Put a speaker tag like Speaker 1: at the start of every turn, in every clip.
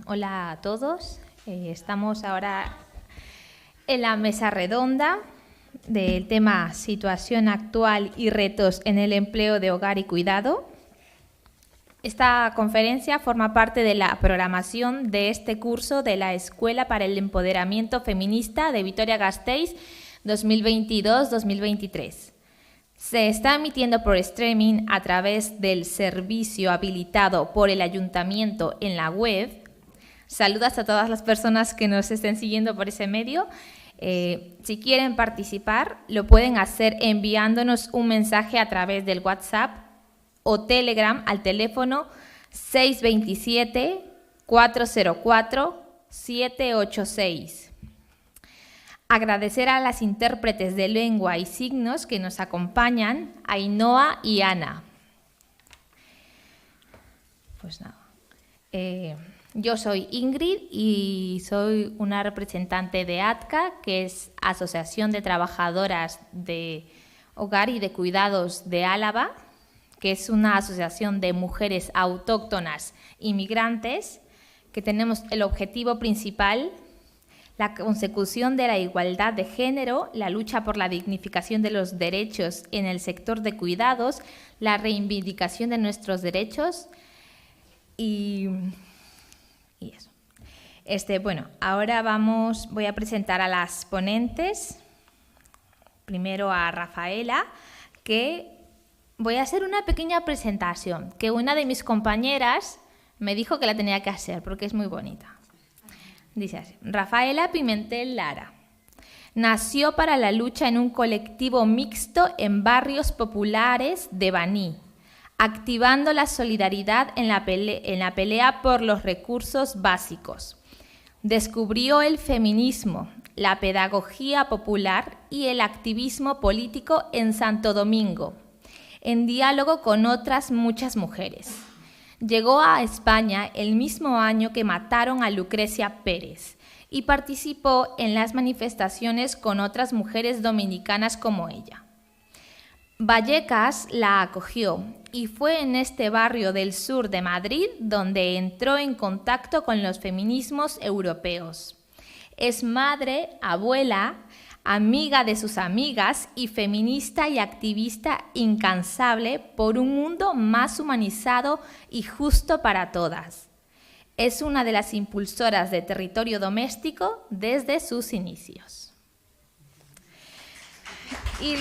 Speaker 1: Hola a todos. Estamos ahora en la mesa redonda del tema Situación actual y retos en el empleo de hogar y cuidado. Esta conferencia forma parte de la programación de este curso de la Escuela para el Empoderamiento Feminista de Vitoria-Gasteiz 2022-2023. Se está emitiendo por streaming a través del servicio habilitado por el Ayuntamiento en la web. Saludos a todas las personas que nos estén siguiendo por ese medio. Si quieren participar, lo pueden hacer enviándonos un mensaje a través del WhatsApp o Telegram al teléfono 627-404-786. Agradecer a las intérpretes de lengua y signos que nos acompañan, Ainhoa y Ana. Pues nada. Yo soy Ingrid y soy una representante de ATCA, que es Asociación de Trabajadoras de Hogar y de Cuidados de Álava, que es una asociación de mujeres autóctonas inmigrantes, que tenemos el objetivo principal la consecución de la igualdad de género, la lucha por la dignificación de los derechos en el sector de cuidados, la reivindicación de nuestros derechos y eso. Ahora voy a presentar a las ponentes. Primero a Rafaela, que voy a hacer una pequeña presentación, que una de mis compañeras me dijo que la tenía que hacer porque es muy bonita. Dice así: Rafaela Pimentel Lara nació para la lucha en un colectivo mixto en barrios populares de Baní, activando la solidaridad en la pelea por los recursos básicos. Descubrió el feminismo, la pedagogía popular y el activismo político en Santo Domingo, en diálogo con otras muchas mujeres. Llegó a España el mismo año que mataron a Lucrecia Pérez y participó en las manifestaciones con otras mujeres dominicanas como ella. Vallecas la acogió y fue en este barrio del sur de Madrid donde entró en contacto con los feminismos europeos. Es madre, abuela, amiga de sus amigas y feminista y activista incansable por un mundo más humanizado y justo para todas. Es una de las impulsoras de Territorio Doméstico desde sus inicios. Y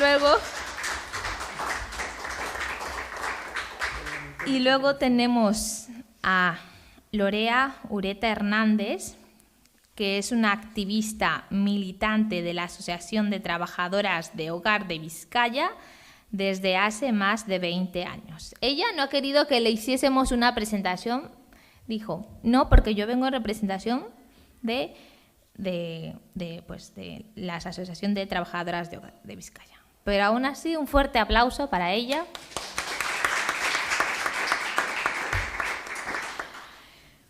Speaker 1: luego tenemos a Lorea Ureta Hernández, que es una activista militante de la Asociación de Trabajadoras de Hogar de Vizcaya desde hace más de 20 años. Ella no ha querido que le hiciésemos una presentación, dijo, no, porque yo vengo en representación de la Asociación de Trabajadoras de Hogar de Vizcaya. Pero aún así, un fuerte aplauso para ella.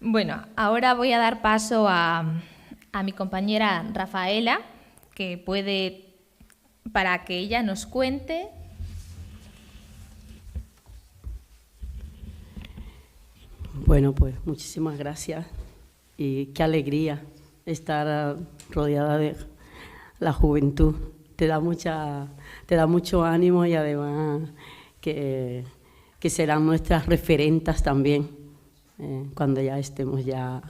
Speaker 1: Bueno, ahora voy a dar paso a mi compañera Rafaela, para que ella nos cuente.
Speaker 2: Bueno, pues muchísimas gracias y qué alegría estar rodeada de la juventud. Te da mucho ánimo y además que serán nuestras referentas también cuando ya estemos ya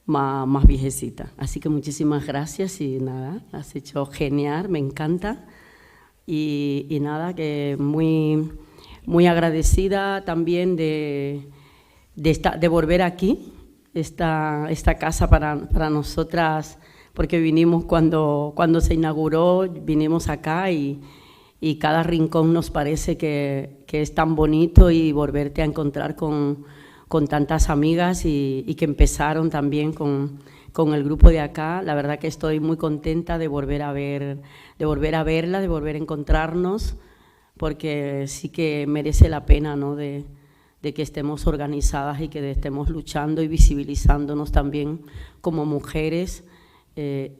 Speaker 2: más viejecita. Así que muchísimas gracias y nada, has hecho genial, me encanta. Y nada, que muy, muy agradecida también de volver aquí, esta casa para nosotras, porque vinimos cuando se inauguró, vinimos acá y cada rincón nos parece que es tan bonito y volverte a encontrar con tantas amigas y que empezaron también con el grupo de acá. La verdad que estoy muy contenta de volver a verla, de volver a encontrarnos, porque sí que merece la pena, ¿no?, de que estemos organizadas y que estemos luchando y visibilizándonos también como mujeres.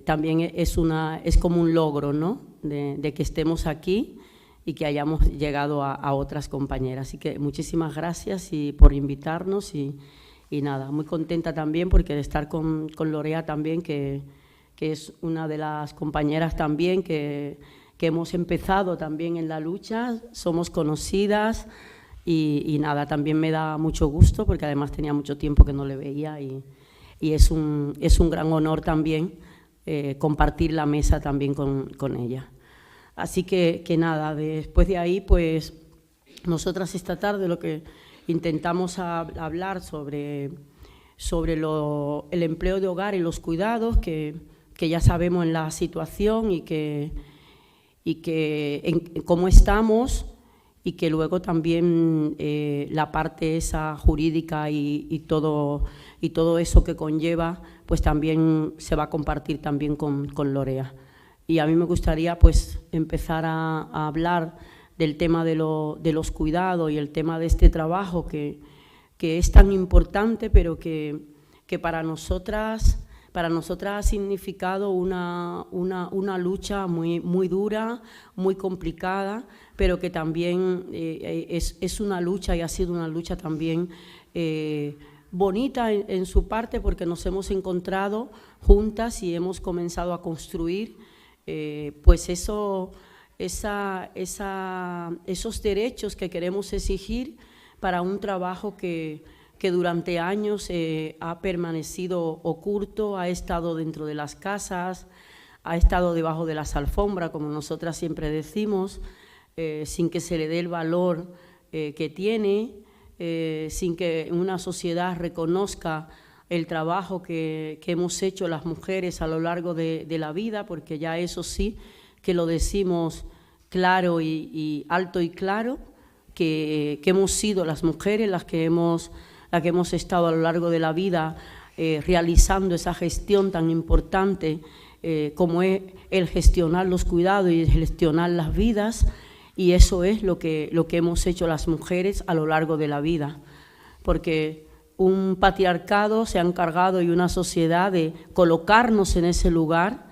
Speaker 2: También es como un logro, ¿no?, de que estemos aquí y que hayamos llegado a otras compañeras. Así que muchísimas gracias y por invitarnos y nada, muy contenta también porque de estar con Lorea también, que es una de las compañeras también que hemos empezado también en la lucha, somos conocidas y nada, también me da mucho gusto porque además tenía mucho tiempo que no le veía y es un gran honor también compartir la mesa también con ella. Así que nada, después de ahí, pues nosotras esta tarde lo que intentamos hablar sobre el empleo de hogar y los cuidados, que ya sabemos en la situación y cómo estamos, y que luego también la parte esa jurídica y todo eso que conlleva, pues también se va a compartir también con Lorea. Y a mí me gustaría pues empezar a hablar del tema de los cuidados y el tema de este trabajo que es tan importante, pero que para nosotras ha significado una lucha muy dura, muy complicada, pero que también es una lucha y ha sido una lucha también bonita en su parte, porque nos hemos encontrado juntas y hemos comenzado a construir pues esos derechos que queremos exigir para un trabajo que durante años ha permanecido oculto, ha estado dentro de las casas, ha estado debajo de las alfombras, como nosotras siempre decimos, sin que se le dé el valor que tiene, sin que una sociedad reconozca el trabajo que hemos hecho las mujeres a lo largo de la vida, porque ya eso sí que lo decimos claro y alto y claro, que hemos sido las mujeres las que hemos estado a lo largo de la vida realizando esa gestión tan importante como es el gestionar los cuidados y el gestionar las vidas, y eso es lo que hemos hecho las mujeres a lo largo de la vida, porque un patriarcado se ha encargado y una sociedad de colocarnos en ese lugar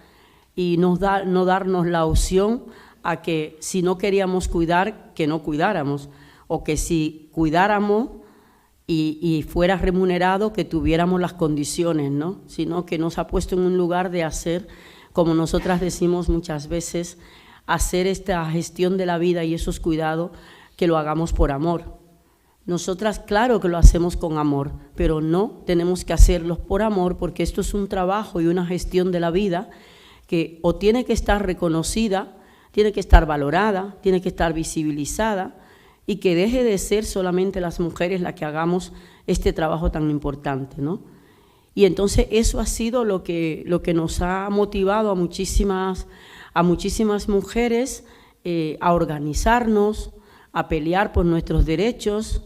Speaker 2: y no darnos la opción a que si no queríamos cuidar, que no cuidáramos, o que si cuidáramos y fuera remunerado, que tuviéramos las condiciones, ¿no? Sino que nos ha puesto en un lugar de hacer, como nosotras decimos muchas veces, hacer esta gestión de la vida y esos cuidados, que lo hagamos por amor. Nosotras, claro que lo hacemos con amor, pero no tenemos que hacerlos por amor, porque esto es un trabajo y una gestión de la vida que o tiene que estar reconocida, tiene que estar valorada, tiene que estar visibilizada, y que deje de ser solamente las mujeres las que hagamos este trabajo tan importante, ¿no? Y entonces eso ha sido lo que nos ha motivado a muchísimas mujeres a organizarnos, a pelear por nuestros derechos,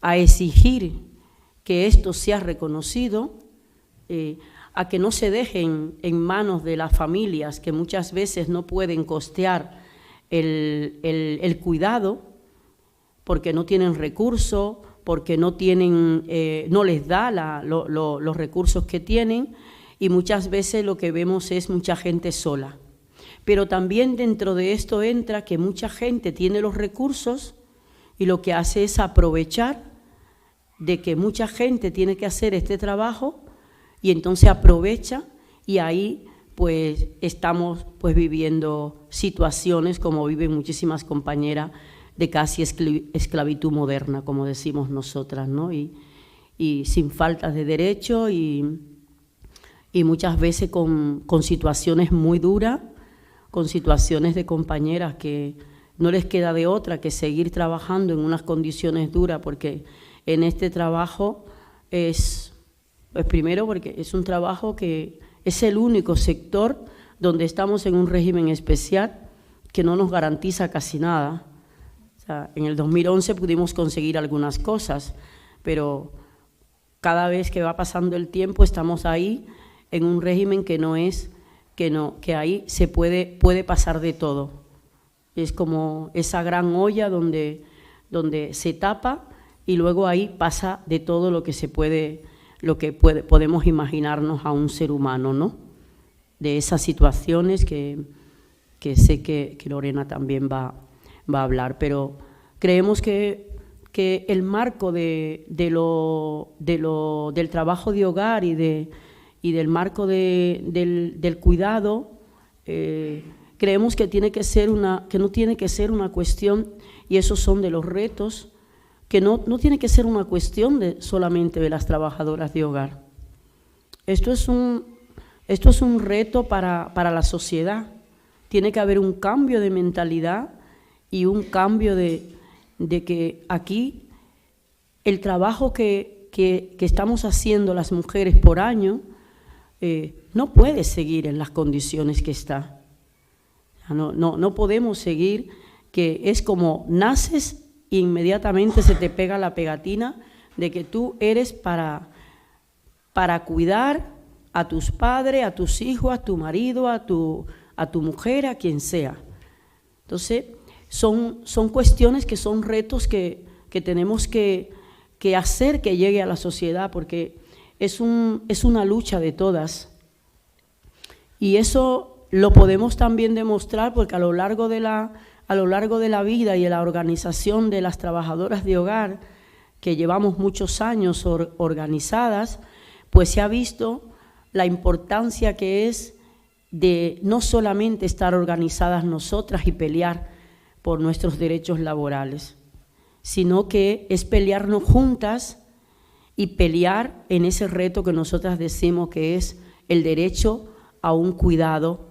Speaker 2: a exigir que esto sea reconocido, a que no se dejen en manos de las familias que muchas veces no pueden costear el cuidado porque no tienen recursos, porque no les da los recursos que tienen, y muchas veces lo que vemos es mucha gente sola. Pero también dentro de esto entra que mucha gente tiene los recursos y lo que hace es aprovechar de que mucha gente tiene que hacer este trabajo, y entonces aprovecha, y ahí pues estamos pues viviendo situaciones como viven muchísimas compañeras de casi esclavitud moderna, como decimos nosotras, ¿no? Y sin faltas de derecho y muchas veces con situaciones muy duras, con situaciones de compañeras que no les queda de otra que seguir trabajando en unas condiciones duras, porque en este trabajo pues primero porque es un trabajo que es el único sector donde estamos en un régimen especial que no nos garantiza casi nada. O sea, en el 2011 pudimos conseguir algunas cosas, pero cada vez que va pasando el tiempo estamos ahí en un régimen que ahí se puede pasar de todo. Es como esa gran olla donde se tapa, y luego ahí pasa de todo lo que podemos imaginarnos a un ser humano, ¿no? De esas situaciones que sé que Lorena también va a hablar, pero creemos que que el marco del trabajo de hogar y del marco del cuidado, creemos que no tiene que ser una cuestión, y esos son de los retos, que no tiene que ser una cuestión solamente de las trabajadoras de hogar. Esto es un reto para la sociedad. Tiene que haber un cambio de mentalidad y un cambio de que aquí el trabajo que estamos haciendo las mujeres por año no puede seguir en las condiciones que está. No podemos seguir que es como naces e inmediatamente se te pega la pegatina de que tú eres para cuidar a tus padres, a tus hijos, a tu marido, a tu mujer, a quien sea. Entonces, son cuestiones que son retos que tenemos que hacer que llegue a la sociedad, porque es una lucha de todas. Y eso lo podemos también demostrar porque a lo largo de la vida y de la organización de las trabajadoras de hogar, que llevamos muchos años organizadas, pues se ha visto la importancia que es de no solamente estar organizadas nosotras y pelear por nuestros derechos laborales, sino que es pelearnos juntas y pelear en ese reto que nosotras decimos que es el derecho a un cuidado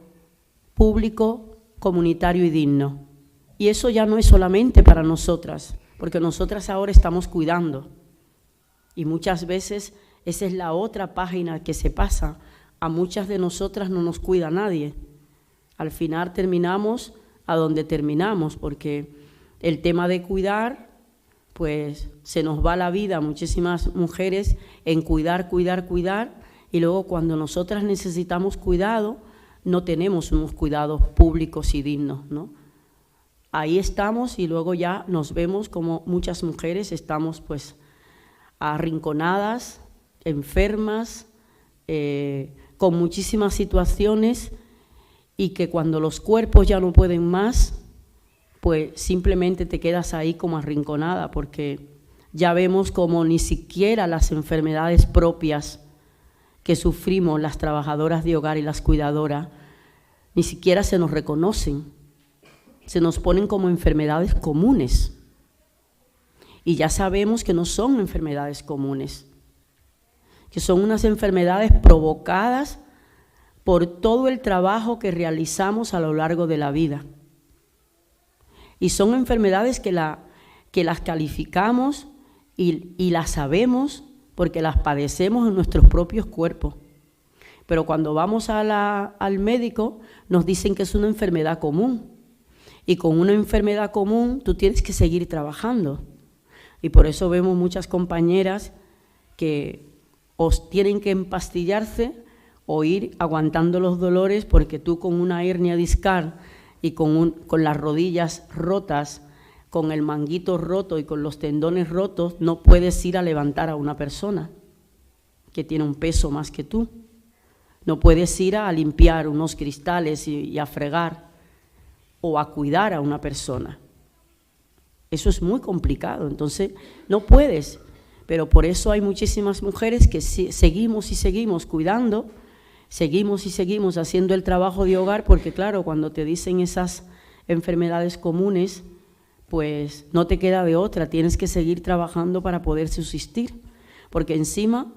Speaker 2: público, comunitario y digno. Y eso ya no es solamente para nosotras, porque nosotras ahora estamos cuidando. Y muchas veces esa es la otra página que se pasa. A muchas de nosotras no nos cuida nadie. Al final terminamos a donde terminamos, porque el tema de cuidar, pues se nos va la vida a muchísimas mujeres en cuidar, y luego cuando nosotras necesitamos cuidado, no tenemos unos cuidados públicos y dignos, ¿no? Ahí estamos y luego ya nos vemos como muchas mujeres estamos pues arrinconadas, enfermas, con muchísimas situaciones, y que cuando los cuerpos ya no pueden más, pues simplemente te quedas ahí como arrinconada, porque ya vemos como ni siquiera las enfermedades propias que sufrimos las trabajadoras de hogar y las cuidadoras, ni siquiera se nos reconocen, se nos ponen como enfermedades comunes. Y ya sabemos que no son enfermedades comunes, que son unas enfermedades provocadas por todo el trabajo que realizamos a lo largo de la vida. Y son enfermedades que las calificamos y las sabemos porque las padecemos en nuestros propios cuerpos. Pero cuando vamos al médico nos dicen que es una enfermedad común. Y con una enfermedad común tú tienes que seguir trabajando. Y por eso vemos muchas compañeras que os tienen que empastillarse o ir aguantando los dolores, porque tú con una hernia discal y con las rodillas rotas, con el manguito roto y con los tendones rotos, no puedes ir a levantar a una persona que tiene un peso más que tú. No puedes ir a limpiar unos cristales y a fregar o a cuidar a una persona. Eso es muy complicado, entonces no puedes. Pero por eso hay muchísimas mujeres que seguimos y seguimos cuidando, seguimos y seguimos haciendo el trabajo de hogar, porque claro, cuando te dicen esas enfermedades comunes, pues no te queda de otra, tienes que seguir trabajando para poder subsistir, porque encima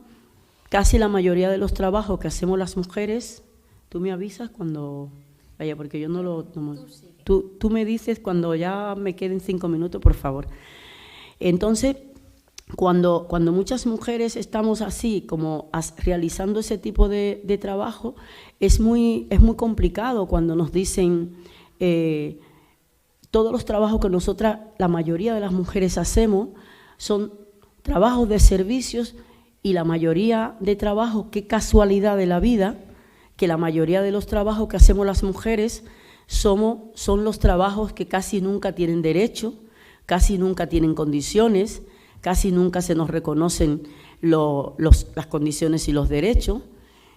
Speaker 2: casi la mayoría de los trabajos que hacemos las mujeres, tú me avisas cuando vaya, porque yo no lo tomo. Tú me dices cuando ya me queden 5 minutos, por favor. Entonces, cuando muchas mujeres estamos así, como realizando ese tipo de trabajo, es muy complicado cuando nos dicen todos los trabajos que nosotras, la mayoría de las mujeres hacemos, son trabajos de servicios, y la mayoría de trabajos, qué casualidad de la vida, que la mayoría de los trabajos que hacemos las mujeres son los trabajos que casi nunca tienen derecho, casi nunca tienen condiciones, casi nunca se nos reconocen las condiciones y los derechos,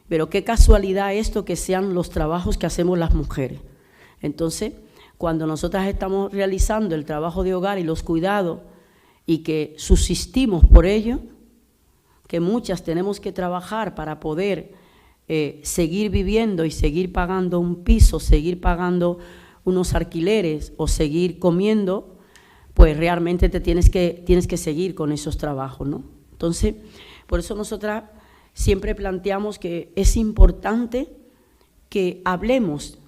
Speaker 2: pero qué casualidad esto que sean los trabajos que hacemos las mujeres. Entonces, cuando nosotras estamos realizando el trabajo de hogar y los cuidados y que subsistimos por ello, que muchas tenemos que trabajar para poder seguir viviendo y seguir pagando un piso, seguir pagando unos alquileres o seguir comiendo, pues realmente tienes que seguir con esos trabajos, ¿no? Entonces, por eso nosotras siempre planteamos que es importante que hablemos,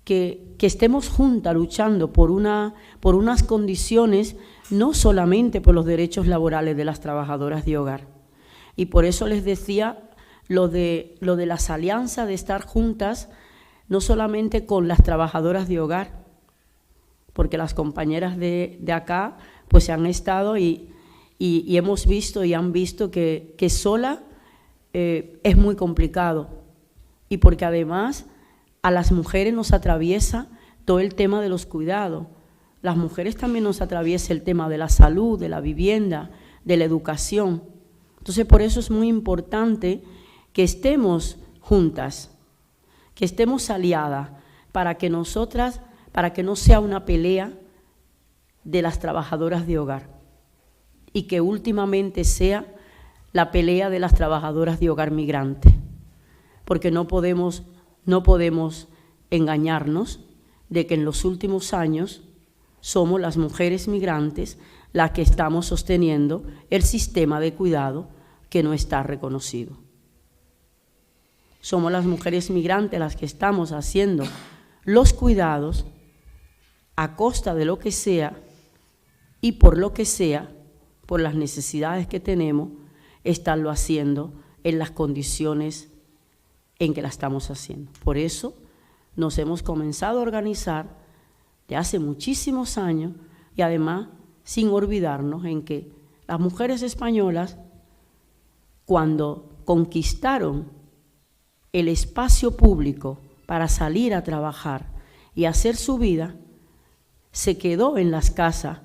Speaker 2: que estemos juntas luchando por unas condiciones, no solamente por los derechos laborales de las trabajadoras de hogar. Y por eso les decía lo de las alianzas, de estar juntas, no solamente con las trabajadoras de hogar, porque las compañeras de acá pues se han estado y hemos visto y han visto que sola es muy complicado, y porque además a las mujeres nos atraviesa todo el tema de los cuidados. Las mujeres también nos atraviesa el tema de la salud, de la vivienda, de la educación. Entonces, por eso es muy importante que estemos juntas, que estemos aliadas, para que nosotras, para que no sea una pelea de las trabajadoras de hogar y que últimamente sea la pelea de las trabajadoras de hogar migrantes, porque no podemos engañarnos de que en los últimos años somos las mujeres migrantes las que estamos sosteniendo el sistema de cuidado que no está reconocido. Somos las mujeres migrantes las que estamos haciendo los cuidados a costa de lo que sea y por lo que sea, por las necesidades que tenemos, estarlo haciendo en las condiciones en que la estamos haciendo. Por eso nos hemos comenzado a organizar de hace muchísimos años, y además sin olvidarnos en que las mujeres españolas, cuando conquistaron el espacio público para salir a trabajar y hacer su vida, se quedó en las casas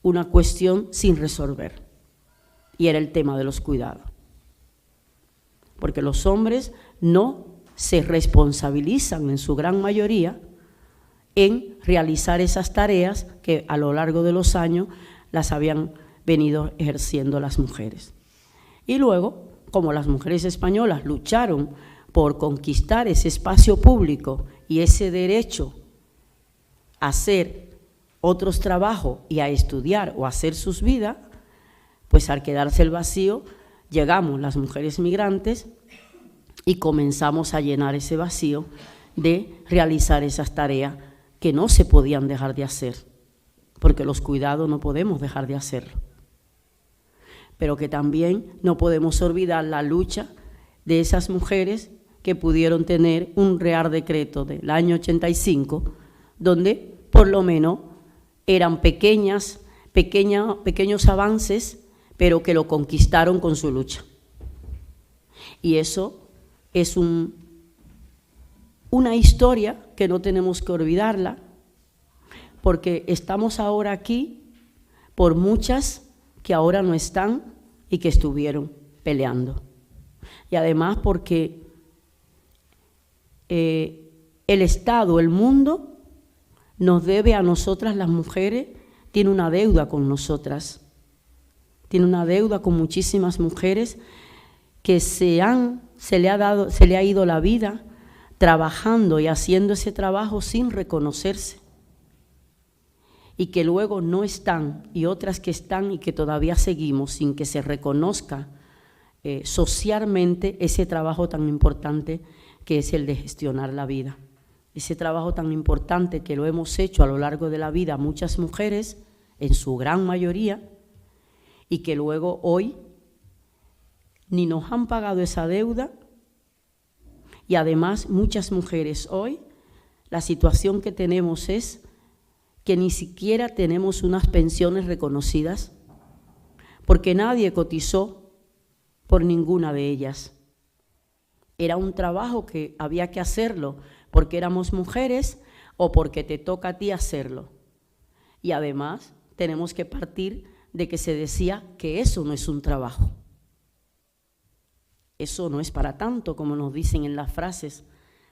Speaker 2: una cuestión sin resolver, y era el tema de los cuidados. Porque los hombres no se responsabilizan en su gran mayoría en realizar esas tareas que a lo largo de los años las habían venido ejerciendo las mujeres. Y luego, como las mujeres españolas lucharon por conquistar ese espacio público y ese derecho a hacer otros trabajos y a estudiar o a hacer sus vidas, pues al quedarse el vacío, llegamos las mujeres migrantes y comenzamos a llenar ese vacío de realizar esas tareas que no se podían dejar de hacer, porque los cuidados no podemos dejar de hacerlo. Pero que también no podemos olvidar la lucha de esas mujeres que pudieron tener un Real Decreto del año 85, donde por lo menos eran pequeños avances, pero que lo conquistaron con su lucha. Y eso es una historia que no tenemos que olvidarla, porque estamos ahora aquí por muchas que ahora no están y que estuvieron peleando. Y además porque el Estado, el mundo, nos debe a nosotras las mujeres, tiene una deuda con nosotras, tiene una deuda con muchísimas mujeres que se le ha ido la vida trabajando y haciendo ese trabajo sin reconocerse, y que luego no están, y otras que están y que todavía seguimos sin que se reconozca socialmente ese trabajo tan importante que es el de gestionar la vida. Ese trabajo tan importante que lo hemos hecho a lo largo de la vida muchas mujeres, en su gran mayoría, y que luego hoy ni nos han pagado esa deuda, y además muchas mujeres hoy, la situación que tenemos es que ni siquiera tenemos unas pensiones reconocidas, porque nadie cotizó por ninguna de ellas. Era un trabajo que había que hacerlo porque éramos mujeres o porque te toca a ti hacerlo. Y además tenemos que partir de que se decía que eso no es un trabajo. Eso no es para tanto, como nos dicen en las frases.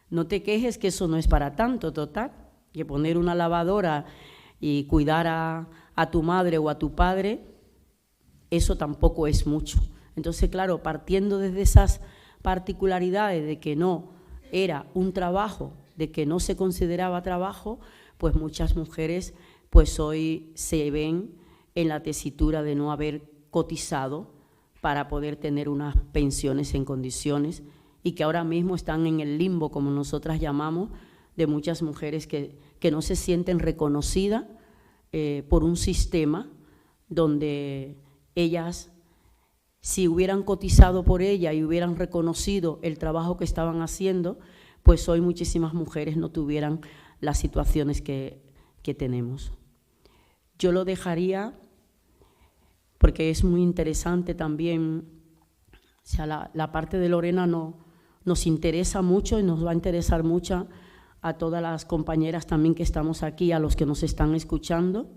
Speaker 2: No te quejes que eso no es para tanto, total. Que poner una lavadora y cuidar a a tu madre o a tu padre, eso tampoco es mucho. Entonces, claro, partiendo desde esas particularidades de que no era un trabajo, de que no se consideraba trabajo, pues muchas mujeres pues hoy se ven en la tesitura de no haber cotizado para poder tener unas pensiones en condiciones y que ahora mismo están en el limbo, como nosotras llamamos, de muchas mujeres que no se sienten reconocidas por un sistema donde ellas, si hubieran cotizado por ella y hubieran reconocido el trabajo que estaban haciendo, pues hoy muchísimas mujeres no tuvieran las situaciones que tenemos. Yo lo dejaría porque es muy interesante también, o sea, la parte de Lorena nos interesa mucho y nos va a interesar mucho a todas las compañeras también que estamos aquí, a los que nos están escuchando,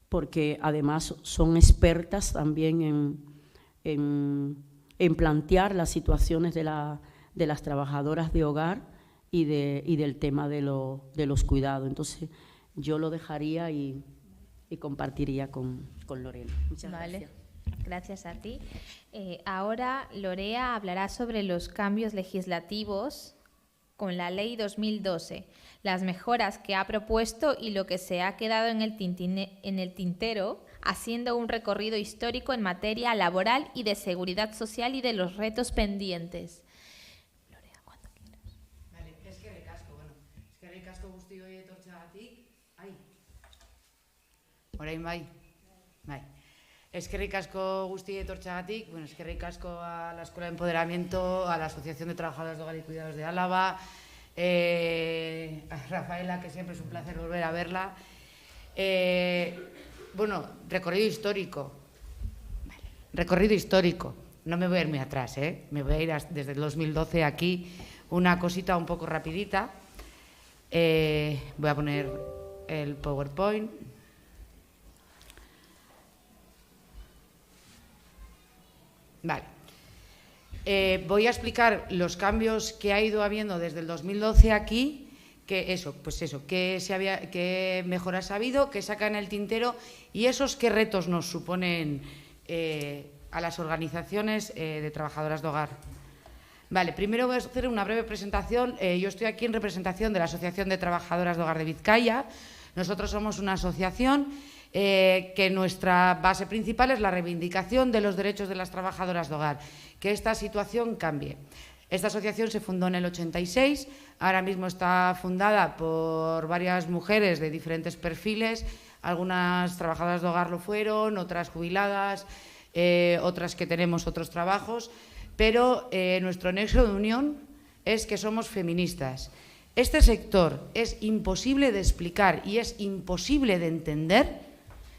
Speaker 2: porque además son expertas también en plantear las situaciones de las trabajadoras de hogar y del tema de los cuidados. Entonces, yo lo dejaría y compartiría con Lorena. Muchas gracias.
Speaker 1: Gracias a ti. Ahora Lorea hablará sobre los cambios legislativos con la Ley 2012, las mejoras que ha propuesto y lo que se ha quedado en el tintero, haciendo un recorrido histórico en materia laboral y de seguridad social y de los retos pendientes. Lorea, cuando quieras.
Speaker 3: Vale, eskerrik asko, eskerrik asko guztioi etortzeagatik. Orain bai. Eskerrik asko guztioi etortzeagatik, eskerrik asko a la Escuela de Empoderamiento, a la Asociación de Trabajadoras de Hogar y Cuidados de Álava, a Rafaela, que siempre es un placer volver a verla. Recorrido histórico. Recorrido histórico. No me voy a ir muy atrás, me voy a ir desde el 2012 aquí. Una cosita un poco rapidita. Voy a poner el PowerPoint. Vale. Voy a explicar los cambios que ha ido habiendo desde el 2012 aquí, qué mejoras ha habido, qué saca en el tintero y esos qué retos nos suponen a las organizaciones de trabajadoras de hogar. Vale, primero voy a hacer una breve presentación. Yo estoy aquí en representación de la Asociación de Trabajadoras de Hogar de Vizcaya. Nosotros somos una asociación que nuestra base principal es la reivindicación de los derechos de las trabajadoras de hogar, que esta situación cambie. Esta asociación se fundó en el 86, ahora mismo está fundada por varias mujeres de diferentes perfiles, algunas trabajadoras de hogar lo fueron, otras jubiladas, otras que tenemos otros trabajos, pero nuestro nexo de unión es que somos feministas. Este sector es imposible de explicar y es imposible de entender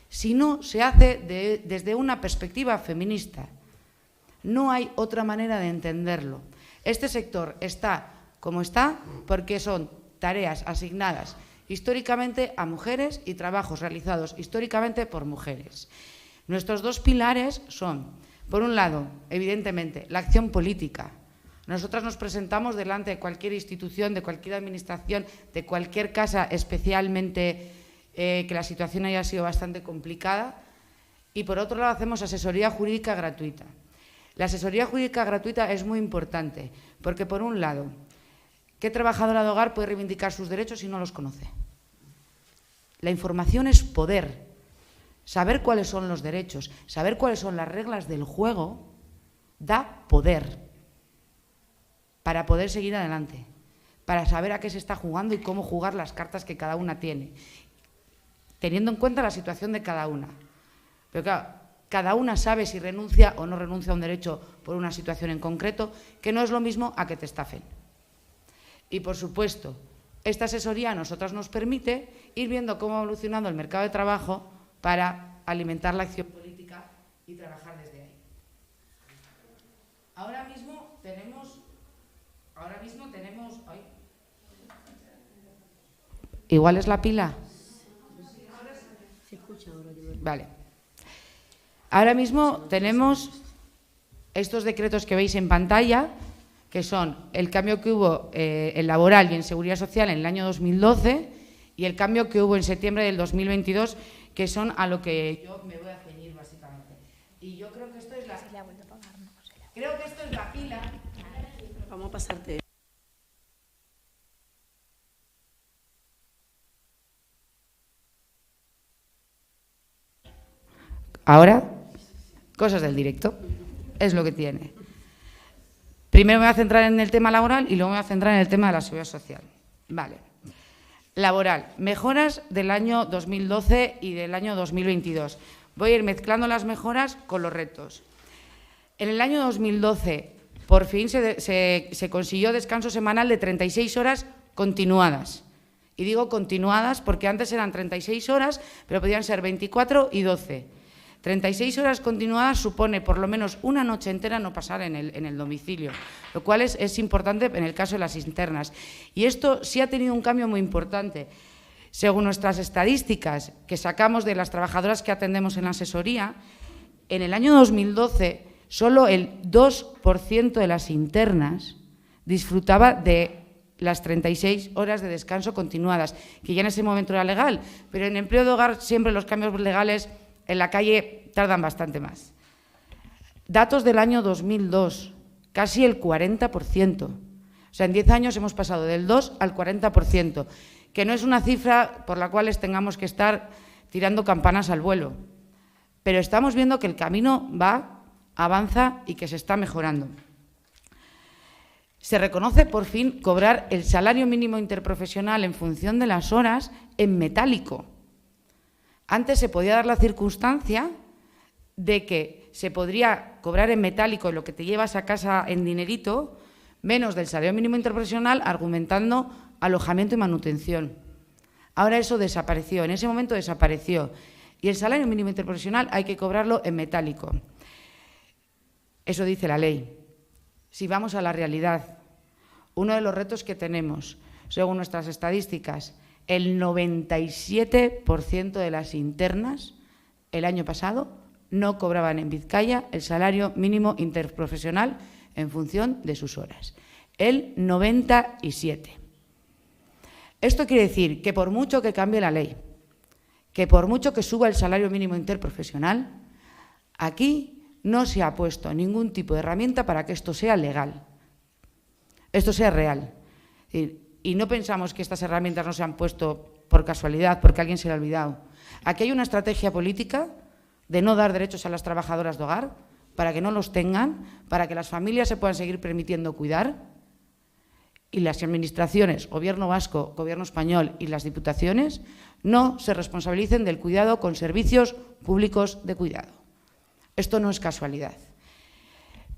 Speaker 3: si no se hace desde una perspectiva feminista. No hay otra manera de entenderlo. Este sector está como está porque son tareas asignadas históricamente a mujeres y trabajos realizados históricamente por mujeres. Nuestros dos pilares son, por un lado, evidentemente, la acción política. Nosotras nos presentamos delante de cualquier institución, de cualquier administración, de cualquier casa, especialmente que la situación haya sido bastante complicada. Y por otro lado, hacemos asesoría jurídica gratuita. La asesoría jurídica gratuita es muy importante porque, por un lado, ¿qué trabajadora de hogar puede reivindicar sus derechos si no los conoce? La información es poder. Saber cuáles son los derechos, saber cuáles son las reglas del juego, da poder para poder seguir adelante, para saber a qué se está jugando y cómo jugar las cartas que cada una tiene, teniendo en cuenta la situación de cada una. Pero claro, cada una sabe si renuncia o no renuncia a un derecho por una situación en concreto, que no es lo mismo a que te estafen. Y, por supuesto, esta asesoría a nosotras nos permite ir viendo cómo ha evolucionado el mercado de trabajo para alimentar la acción política y trabajar desde ahí. Ahora mismo tenemos ¿ay? ¿Igual es la pila? Vale. Ahora mismo tenemos estos decretos que veis en pantalla, que son el cambio que hubo en laboral y en seguridad social en el año 2012 y el cambio que hubo en septiembre del 2022, que son a lo que yo me voy a ceñir básicamente. Y yo creo que esto es la... Creo que esto es la pila.
Speaker 2: Vamos a pasarte.
Speaker 3: Ahora, cosas del directo, es lo que tiene. Primero me voy a centrar en el tema laboral y luego me voy a centrar en el tema de la seguridad social. Vale. Laboral, mejoras del año 2012 y del año 2022. Voy a ir mezclando las mejoras con los retos. En el año 2012, por fin se consiguió descanso semanal de 36 horas continuadas. Y digo continuadas porque antes eran 36 horas, pero podían ser 24 y 12. 36 horas continuadas supone por lo menos una noche entera no pasar en el domicilio, lo cual es importante en el caso de las internas. Y esto sí ha tenido un cambio muy importante. Según nuestras estadísticas que sacamos de las trabajadoras que atendemos en la asesoría, en el año 2012 solo el 2% de las internas disfrutaba de las 36 horas de descanso continuadas, que ya en ese momento era legal, pero en empleo de hogar siempre los cambios legales en la calle tardan bastante más. Datos del año 2002, casi el 40%. O sea, en 10 años hemos pasado del 2 al 40%, que no es una cifra por la cual tengamos que estar tirando campanas al vuelo. Pero estamos viendo que el camino va, avanza y que se está mejorando. Se reconoce por fin cobrar el salario mínimo interprofesional en función de las horas en metálico. Antes se podía dar la circunstancia de que se podría cobrar en metálico lo que te llevas a casa en dinerito, menos del salario mínimo interprofesional, argumentando alojamiento y manutención. Ahora eso desapareció, en ese momento desapareció. Y el salario mínimo interprofesional hay que cobrarlo en metálico. Eso dice la ley. Si vamos a la realidad, uno de los retos que tenemos, según nuestras estadísticas, el 97% de las internas el año pasado no cobraban en Vizcaya el salario mínimo interprofesional en función de sus horas. El 97%. Esto quiere decir que por mucho que cambie la ley, que por mucho que suba el salario mínimo interprofesional, aquí no se ha puesto ningún tipo de herramienta para que esto sea legal, esto sea real. Y no pensamos que estas herramientas no se han puesto por casualidad, porque alguien se le ha olvidado. Aquí hay una estrategia política de no dar derechos a las trabajadoras de hogar, para que no los tengan, para que las familias se puedan seguir permitiendo cuidar, y las administraciones, Gobierno vasco, Gobierno español y las diputaciones, no se responsabilicen del cuidado con servicios públicos de cuidado. Esto no es casualidad.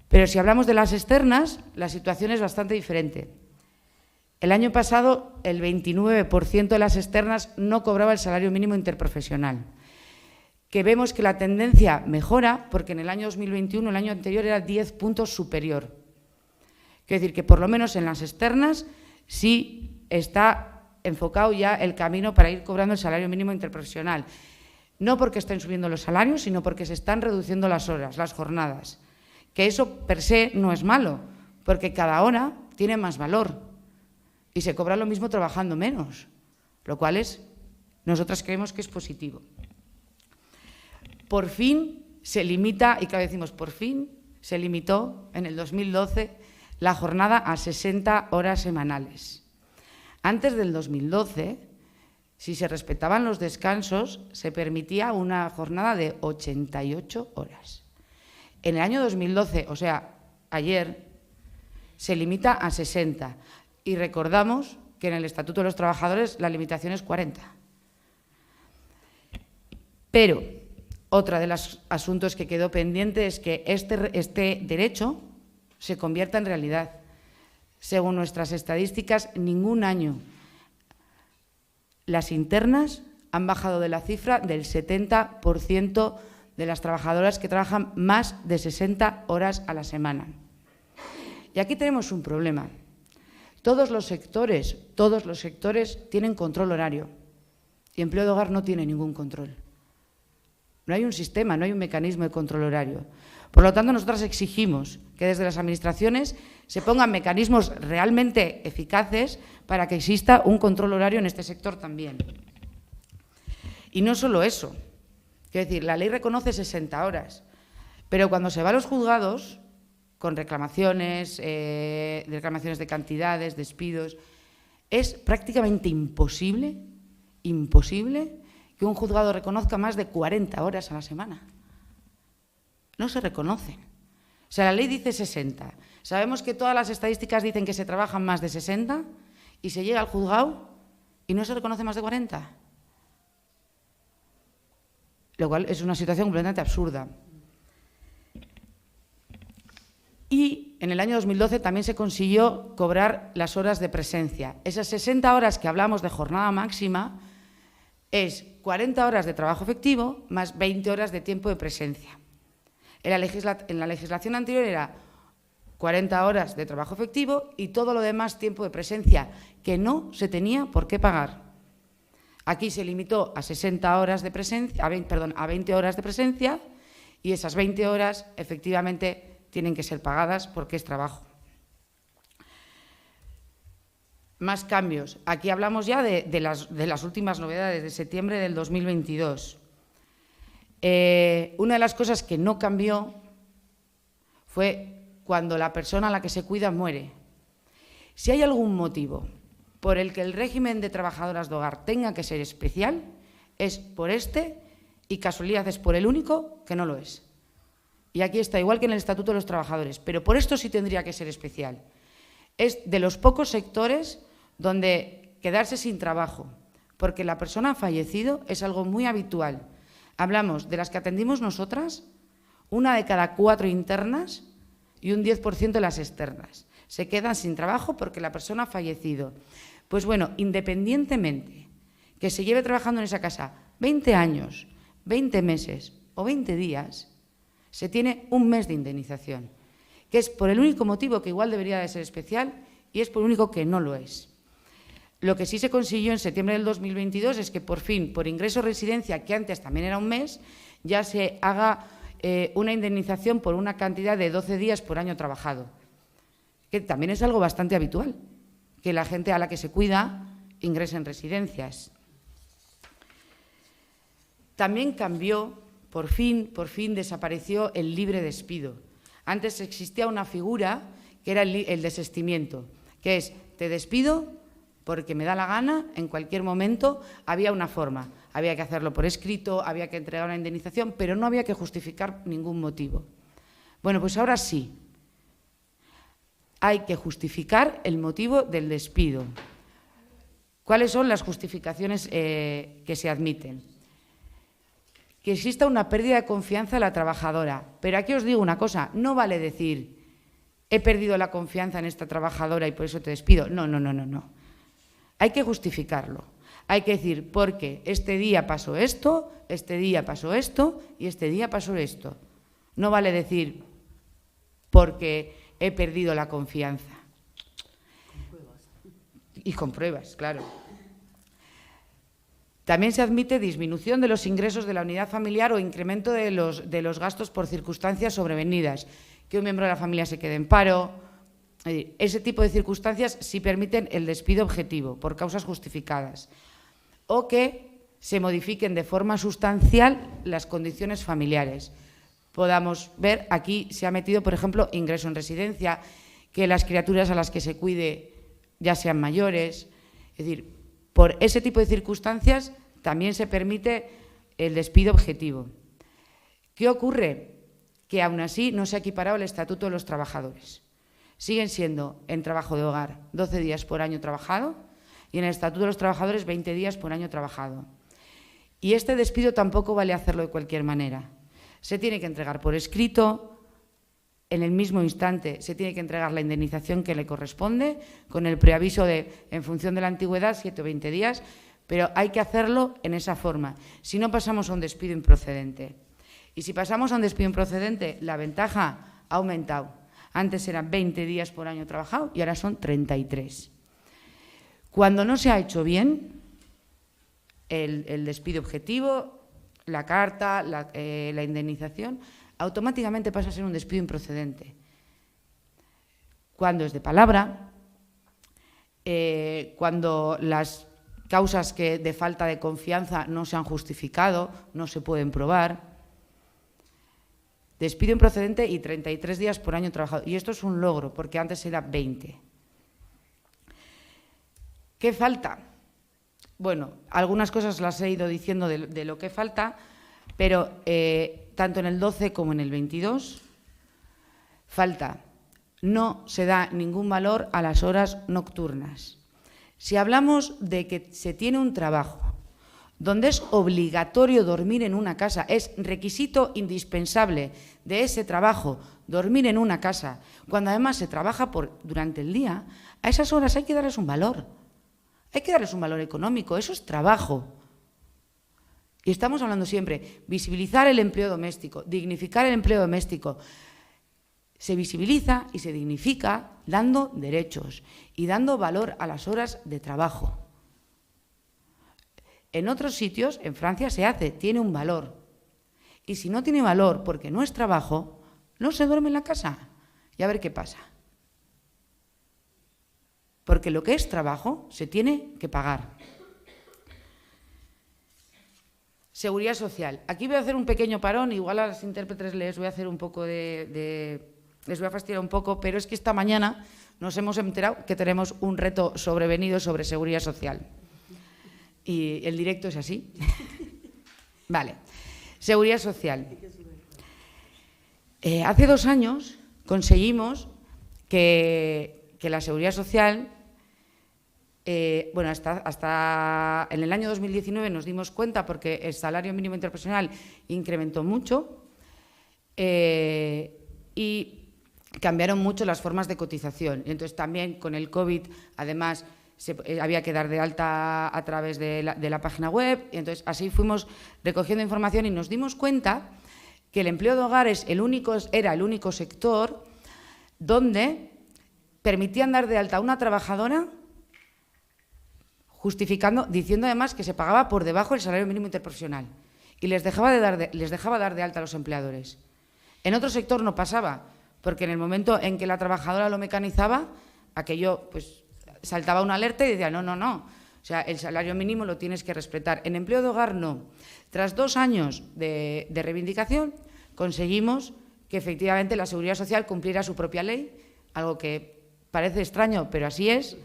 Speaker 3: Pero si hablamos de las externas, la situación es bastante diferente. El año pasado, el 29% de las externas no cobraba el salario mínimo interprofesional. Que vemos que la tendencia mejora, porque en el año 2021, el año anterior, era 10 puntos superior. Quiere decir que por lo menos en las externas sí está enfocado ya el camino para ir cobrando el salario mínimo interprofesional. No porque estén subiendo los salarios, sino porque se están reduciendo las horas, las jornadas. Que eso per se no es malo, porque cada hora tiene más valor. Y se cobra lo mismo trabajando menos, lo cual nosotras creemos que es positivo. Por fin se limita, y cada vez decimos por fin, se limitó en el 2012 la jornada a 60 horas semanales. Antes del 2012, si se respetaban los descansos, se permitía una jornada de 88 horas. En el año 2012, o sea, ayer, se limita a 60. Y recordamos que en el Estatuto de los Trabajadores la limitación es 40. Pero otro de los asuntos que quedó pendiente es que este derecho se convierta en realidad. Según nuestras estadísticas, ningún año las internas han bajado de la cifra del 70% de las trabajadoras que trabajan más de 60 horas a la semana. Y aquí tenemos un problema. Todos los sectores tienen control horario y empleo de hogar no tiene ningún control. No hay un sistema, no hay un mecanismo de control horario. Por lo tanto, nosotras exigimos que desde las administraciones se pongan mecanismos realmente eficaces para que exista un control horario en este sector también. Y no solo eso. Quiero decir, la ley reconoce 60 horas, pero cuando se va a los juzgados, con reclamaciones de cantidades, despidos, es prácticamente imposible que un juzgado reconozca más de 40 horas a la semana. No se reconocen. O sea, la ley dice 60. Sabemos que todas las estadísticas dicen que se trabajan más de 60 y se llega al juzgado y no se reconoce más de 40. Lo cual es una situación completamente absurda. Y en el año 2012 también se consiguió cobrar las horas de presencia. Esas 60 horas que hablamos de jornada máxima es 40 horas de trabajo efectivo más 20 horas de tiempo de presencia. En la legislación anterior era 40 horas de trabajo efectivo y todo lo demás tiempo de presencia, que no se tenía por qué pagar. Aquí se limitó a 60 horas de presencia, a 20 horas de presencia, y esas 20 horas efectivamente tienen que ser pagadas porque es trabajo. Más cambios. Aquí hablamos ya de las últimas novedades de septiembre del 2022. Una de las cosas que no cambió fue cuando la persona a la que se cuida muere. Si hay algún motivo por el que el régimen de trabajadoras de hogar tenga que ser especial, es por este, y casualidad es por el único que no lo es. Y aquí está, igual que en el Estatuto de los Trabajadores, pero por esto sí tendría que ser especial. Es de los pocos sectores donde quedarse sin trabajo, porque la persona ha fallecido, es algo muy habitual. Hablamos de las que atendimos nosotras, 1 de cada 4 internas y un 10% de las externas. Se quedan sin trabajo porque la persona ha fallecido. Pues bueno, independientemente que se lleve trabajando en esa casa 20 años, 20 meses o 20 días, se tiene un mes de indemnización, que es por el único motivo que igual debería de ser especial y es por el único que no lo es. Lo que sí se consiguió en septiembre del 2022 es que por fin, por ingreso o residencia, que antes también era un mes, ya se haga una indemnización por una cantidad de 12 días por año trabajado, que también es algo bastante habitual, que la gente a la que se cuida ingrese en residencias. También cambió, por fin desapareció el libre despido. Antes existía una figura que era el desistimiento, que es te despido porque me da la gana, en cualquier momento. Había una forma, había que hacerlo por escrito, había que entregar una indemnización, pero no había que justificar ningún motivo. Bueno, pues ahora sí, hay que justificar el motivo del despido. ¿Cuáles son las justificaciones que se admiten? Que exista una pérdida de confianza en la trabajadora. Pero aquí os digo una cosa, no vale decir he perdido la confianza en esta trabajadora y por eso te despido. No. Hay que justificarlo. Hay que decir, porque este día pasó esto, este día pasó esto y este día pasó esto. No vale decir, porque he perdido la confianza.
Speaker 2: Con pruebas.
Speaker 3: Y con pruebas, claro. También se admite disminución de los ingresos de la unidad familiar o incremento de los gastos por circunstancias sobrevenidas. Que un miembro de la familia se quede en paro. Ese tipo de circunstancias sí permiten el despido objetivo por causas justificadas. O que se modifiquen de forma sustancial las condiciones familiares. Podamos ver, aquí se ha metido, por ejemplo, ingreso en residencia, que las criaturas a las que se cuide ya sean mayores. Es decir, por ese tipo de circunstancias también se permite el despido objetivo. ¿Qué ocurre? Que aún así no se ha equiparado el Estatuto de los Trabajadores. Siguen siendo en trabajo de hogar 12 días por año trabajado y en el Estatuto de los Trabajadores 20 días por año trabajado. Y este despido tampoco vale hacerlo de cualquier manera. Se tiene que entregar por escrito, en el mismo instante se tiene que entregar la indemnización que le corresponde, con el preaviso de, en función de la antigüedad, 7 o 20 días, pero hay que hacerlo en esa forma. Si no, pasamos a un despido improcedente. Y si pasamos a un despido improcedente, la ventaja ha aumentado. Antes eran 20 días por año trabajado y ahora son 33. Cuando no se ha hecho bien el despido objetivo, la carta, la indemnización, automáticamente pasa a ser un despido improcedente. Cuando es de palabra, cuando las causas que de falta de confianza no se han justificado, no se pueden probar. Despido improcedente y 33 días por año trabajado. Y esto es un logro, porque antes era 20. ¿Qué falta? Bueno, algunas cosas las he ido diciendo de lo que falta, pero tanto en el 12 como en el 22 falta. No se da ningún valor a las horas nocturnas. Si hablamos de que se tiene un trabajo donde es obligatorio dormir en una casa, es requisito indispensable de ese trabajo dormir en una casa, cuando además se trabaja durante el día, a esas horas hay que darles un valor. Hay que darles un valor económico, eso es trabajo. Y estamos hablando siempre, visibilizar el empleo doméstico, dignificar el empleo doméstico. Se visibiliza y se dignifica dando derechos y dando valor a las horas de trabajo. En otros sitios, en Francia se hace, tiene un valor. Y si no tiene valor porque no es trabajo, no se duerme en la casa. Y a ver qué pasa. Porque lo que es trabajo se tiene que pagar. Seguridad social. Aquí voy a hacer un pequeño parón, igual a los intérpretes les voy a hacer un poco les voy a fastidiar un poco, pero es que esta mañana nos hemos enterado que tenemos un reto sobrevenido sobre seguridad social. Y el directo es así. Vale. Seguridad social. Hace 2 años conseguimos que la seguridad social, bueno, hasta en el año 2019 nos dimos cuenta porque el salario mínimo interprofesional incrementó mucho y cambiaron mucho las formas de cotización. Y entonces también con el COVID, además, había que dar de alta a través de la página web, y entonces así fuimos recogiendo información y nos dimos cuenta que el empleo de hogar era el único sector donde permitían dar de alta a una trabajadora diciendo además que se pagaba por debajo del salario mínimo interprofesional y les dejaba dar de alta a los empleadores. En otro sector no pasaba, porque en el momento en que la trabajadora lo mecanizaba, aquello pues saltaba una alerta y decía, no. O sea, el salario mínimo lo tienes que respetar. En empleo de hogar, no. Tras 2 años de reivindicación, conseguimos que efectivamente la Seguridad Social cumpliera su propia ley, algo que parece extraño, pero así es,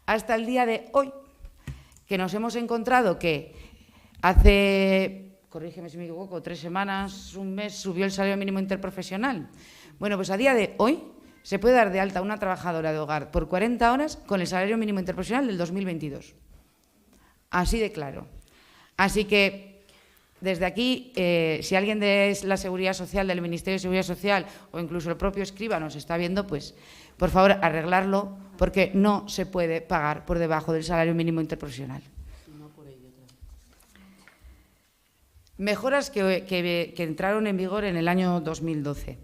Speaker 3: hasta el día de hoy, que nos hemos encontrado que hace, corrígeme si me equivoco, 3 semanas, un mes, subió el salario mínimo interprofesional. Bueno, pues a día de hoy se puede dar de alta a una trabajadora de hogar por 40 horas con el salario mínimo interprofesional del 2022. Así de claro. Así que, desde aquí, si alguien de la Seguridad Social, del Ministerio de Seguridad Social o incluso el propio Escriba nos está viendo, pues, por favor, arreglarlo, porque no se puede pagar por debajo del salario mínimo interprofesional. Mejoras que entraron en vigor en el año 2012.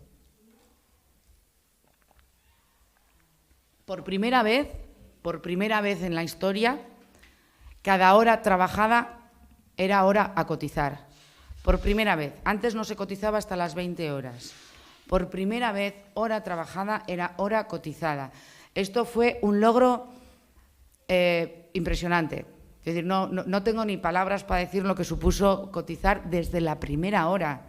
Speaker 3: Por primera vez en la historia, cada hora trabajada era hora a cotizar. Por primera vez. Antes no se cotizaba hasta las 20 horas. Por primera vez, hora trabajada era hora cotizada. Esto fue un logro impresionante. Es decir, no tengo ni palabras para decir lo que supuso cotizar desde la primera hora.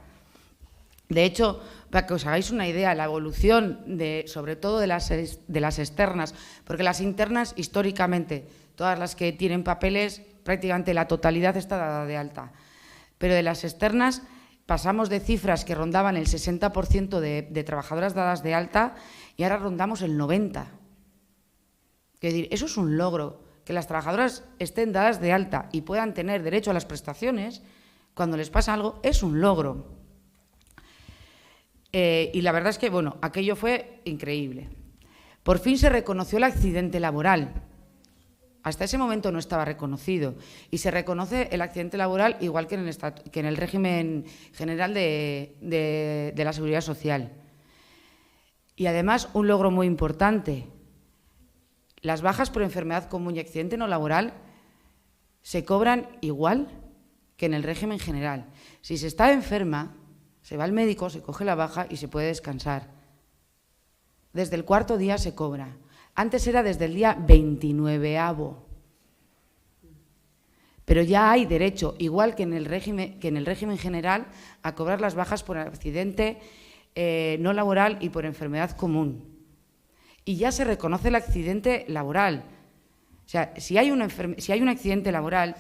Speaker 3: De hecho, para que os hagáis una idea, la evolución, sobre todo de las externas, porque las internas, históricamente, todas las que tienen papeles, prácticamente la totalidad está dada de alta. Pero de las externas pasamos de cifras que rondaban el 60% de trabajadoras dadas de alta y ahora rondamos el 90%. Es decir, eso es un logro, que las trabajadoras estén dadas de alta y puedan tener derecho a las prestaciones cuando les pasa algo, es un logro. Y la verdad es que, bueno, aquello fue increíble. Por fin se reconoció el accidente laboral. Hasta ese momento no estaba reconocido. Y se reconoce el accidente laboral igual que en el régimen general de la Seguridad Social. Y además, un logro muy importante. Las bajas por enfermedad común y accidente no laboral se cobran igual que en el régimen general. Si se está enferma, se va al médico, se coge la baja y se puede descansar. Desde el 4.º día se cobra. Antes era desde el día 29º. pero ya hay derecho, igual que en el régimen general, a cobrar las bajas por accidente no laboral y por enfermedad común. Y ya se reconoce el accidente laboral. O sea, si hay un accidente laboral,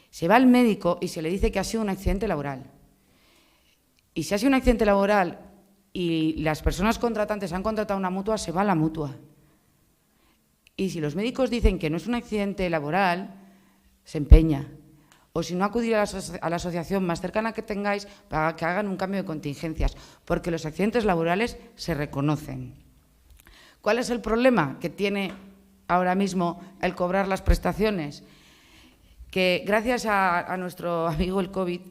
Speaker 3: se va al médico y se le dice que ha sido un accidente laboral. Y si ha sido un accidente laboral y las personas contratantes han contratado una mutua, se va a la mutua. Y si los médicos dicen que no es un accidente laboral, se empeña. O si no, acudir a la asociación más cercana que tengáis para que hagan un cambio de contingencias, porque los accidentes laborales se reconocen. ¿Cuál es el problema que tiene ahora mismo el cobrar las prestaciones? Que gracias a nuestro amigo el COVID,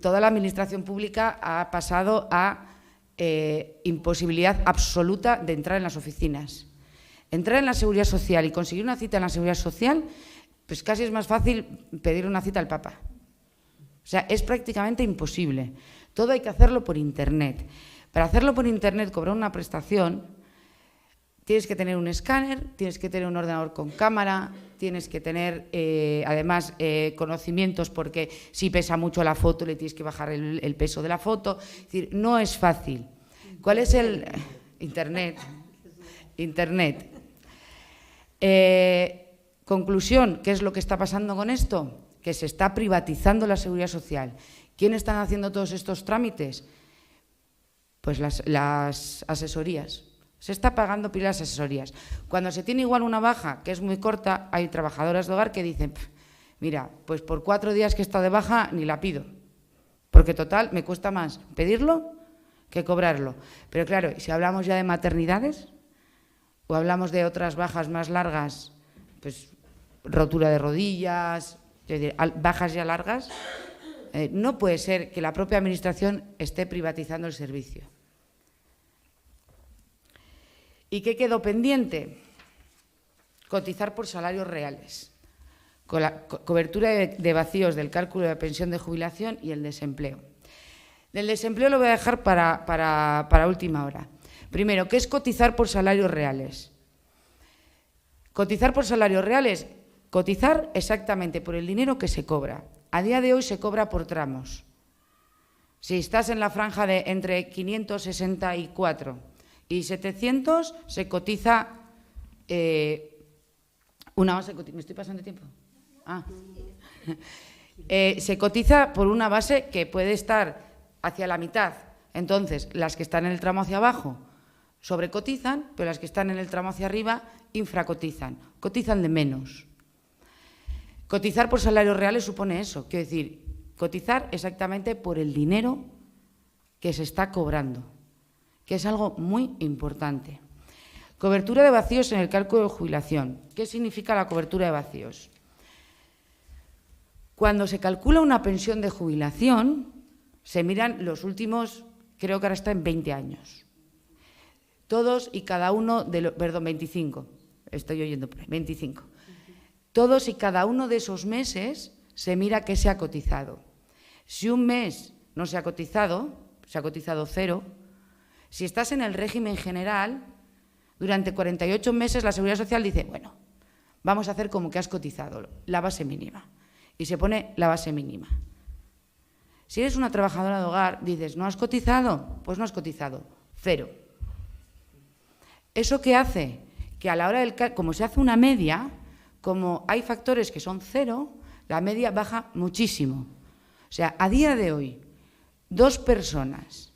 Speaker 3: toda la administración pública ha pasado a imposibilidad absoluta de entrar en las oficinas. Entrar en la Seguridad Social y conseguir una cita en la Seguridad Social, pues casi es más fácil pedir una cita al Papa. O sea, es prácticamente imposible. Todo hay que hacerlo por Internet. Para hacerlo por Internet, cobrar una prestación, tienes que tener un escáner, tienes que tener un ordenador con cámara, tienes que tener, además, conocimientos, porque si pesa mucho la foto, le tienes que bajar el peso de la foto. Es decir, no es fácil. ¿Cuál es el...? Internet. Conclusión, ¿qué es lo que está pasando con esto? Que se está privatizando la Seguridad Social. ¿Quiénes están haciendo todos estos trámites? Pues las asesorías. Se está pagando pila las asesorías. Cuando se tiene igual una baja, que es muy corta, hay trabajadoras de hogar que dicen, mira, pues por 4 días que he estado de baja ni la pido, porque total me cuesta más pedirlo que cobrarlo. Pero claro, si hablamos ya de maternidades o hablamos de otras bajas más largas, pues rotura de rodillas, es decir, bajas ya largas, no puede ser que la propia administración esté privatizando el servicio. ¿Y qué quedó pendiente? Cotizar por salarios reales, con la cobertura de vacíos del cálculo de la pensión de jubilación y el desempleo. Del desempleo lo voy a dejar para última hora. Primero, ¿qué es cotizar por salarios reales? Cotizar por salarios reales, cotizar exactamente por el dinero que se cobra. A día de hoy se cobra por tramos. Si estás en la franja de entre 564 y 700, se cotiza una base. ¿Me estoy pasando de tiempo? Se cotiza por una base que puede estar hacia la mitad. Entonces, las que están en el tramo hacia abajo sobrecotizan, pero las que están en el tramo hacia arriba infracotizan, cotizan de menos. Cotizar por salarios reales supone eso, quiero decir, cotizar exactamente por el dinero que se está cobrando, que es algo muy importante. Cobertura de vacíos en el cálculo de jubilación. ¿Qué significa la cobertura de vacíos? Cuando se calcula una pensión de jubilación, se miran los últimos, creo que ahora está en 20 años. Todos y cada uno de los, 25, estoy oyendo por ahí, 25. Todos y cada uno de esos meses se mira qué se ha cotizado. Si un mes no se ha cotizado 0. Si estás en el régimen general, durante 48 meses la Seguridad Social dice, bueno, vamos a hacer como que has cotizado la base mínima. Y se pone la base mínima. Si eres una trabajadora de hogar, dices, ¿no has cotizado? Pues no has cotizado, 0. ¿Eso qué hace? Que a la hora del como se hace una media, como hay factores que son 0, la media baja muchísimo. O sea, a día de hoy, 2 personas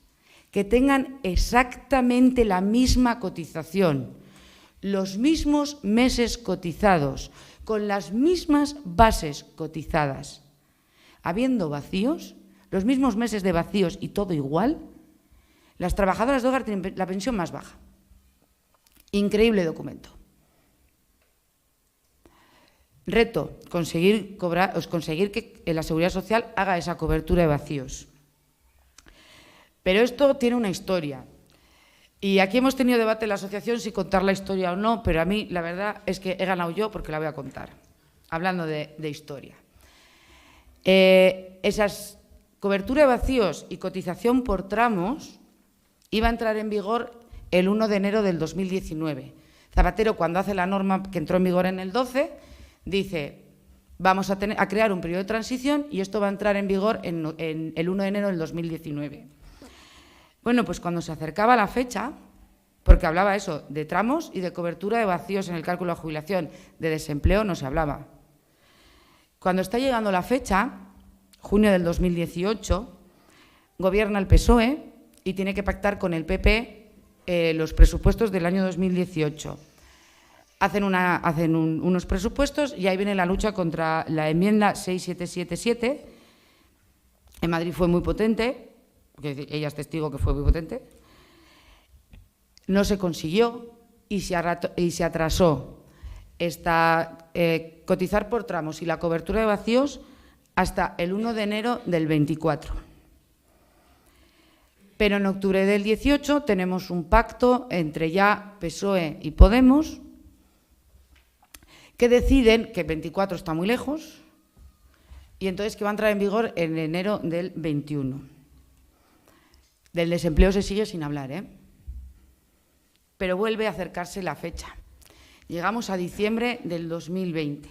Speaker 3: que tengan exactamente la misma cotización, los mismos meses cotizados, con las mismas bases cotizadas, habiendo vacíos, los mismos meses de vacíos y todo igual, las trabajadoras de hogar tienen la pensión más baja. Increíble documento. Reto, conseguir que la Seguridad Social haga esa cobertura de vacíos. Pero esto tiene una historia. Y aquí hemos tenido debate en la asociación si contar la historia o no, pero a mí la verdad es que he ganado yo porque la voy a contar, hablando de historia. Esas cobertura de vacíos y cotización por tramos iba a entrar en vigor el 1 de enero del 2019. Zapatero, cuando hace la norma que entró en vigor en el 12, dice, vamos a crear un periodo de transición y esto va a entrar en vigor en el 1 de enero del 2019. Bueno, pues cuando se acercaba la fecha, porque hablaba eso de tramos y de cobertura de vacíos en el cálculo de jubilación, de desempleo no se hablaba. Cuando está llegando la fecha, junio del 2018, gobierna el PSOE y tiene que pactar con el PP los presupuestos del año 2018. Hacen unos presupuestos y ahí viene la lucha contra la enmienda 6777. En Madrid fue muy potente, porque ella es testigo que fue muy potente. No se consiguió y se atrasó cotizar por tramos y la cobertura de vacíos hasta el 1 de enero del 24. Pero en octubre del 18 tenemos un pacto entre ya PSOE y Podemos que deciden que el 24 está muy lejos y entonces que va a entrar en vigor en enero del 21. Del desempleo se sigue sin hablar, pero vuelve a acercarse la fecha. Llegamos a diciembre del 2020.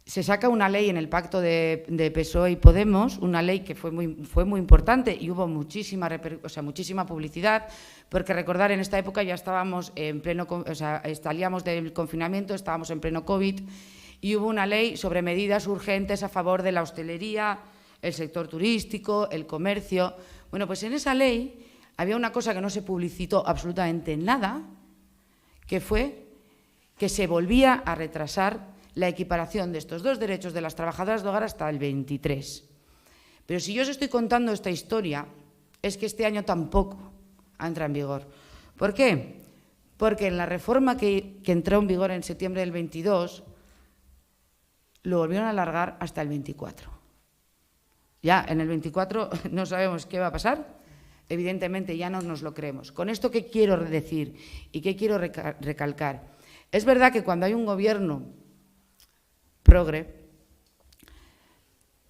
Speaker 3: Se saca una ley en el pacto de PSOE y Podemos, una ley que fue muy importante y hubo muchísima publicidad, porque recordar, en esta época ya estábamos en pleno, salíamos del confinamiento, estábamos en pleno COVID, y hubo una ley sobre medidas urgentes a favor de la hostelería, el sector turístico, el comercio. Bueno, pues en esa ley había una cosa que no se publicitó absolutamente nada, que fue que se volvía a retrasar la equiparación de estos dos derechos de las trabajadoras de hogar hasta el 23. Pero si yo os estoy contando esta historia, es que este año tampoco entra en vigor. ¿Por qué? Porque en la reforma que entró en vigor en septiembre del 22, lo volvieron a alargar hasta el 24. Ya en el 24 no sabemos qué va a pasar, evidentemente ya no nos lo creemos. Con esto, ¿qué quiero decir y qué quiero recalcar? Es verdad que cuando hay un gobierno progre,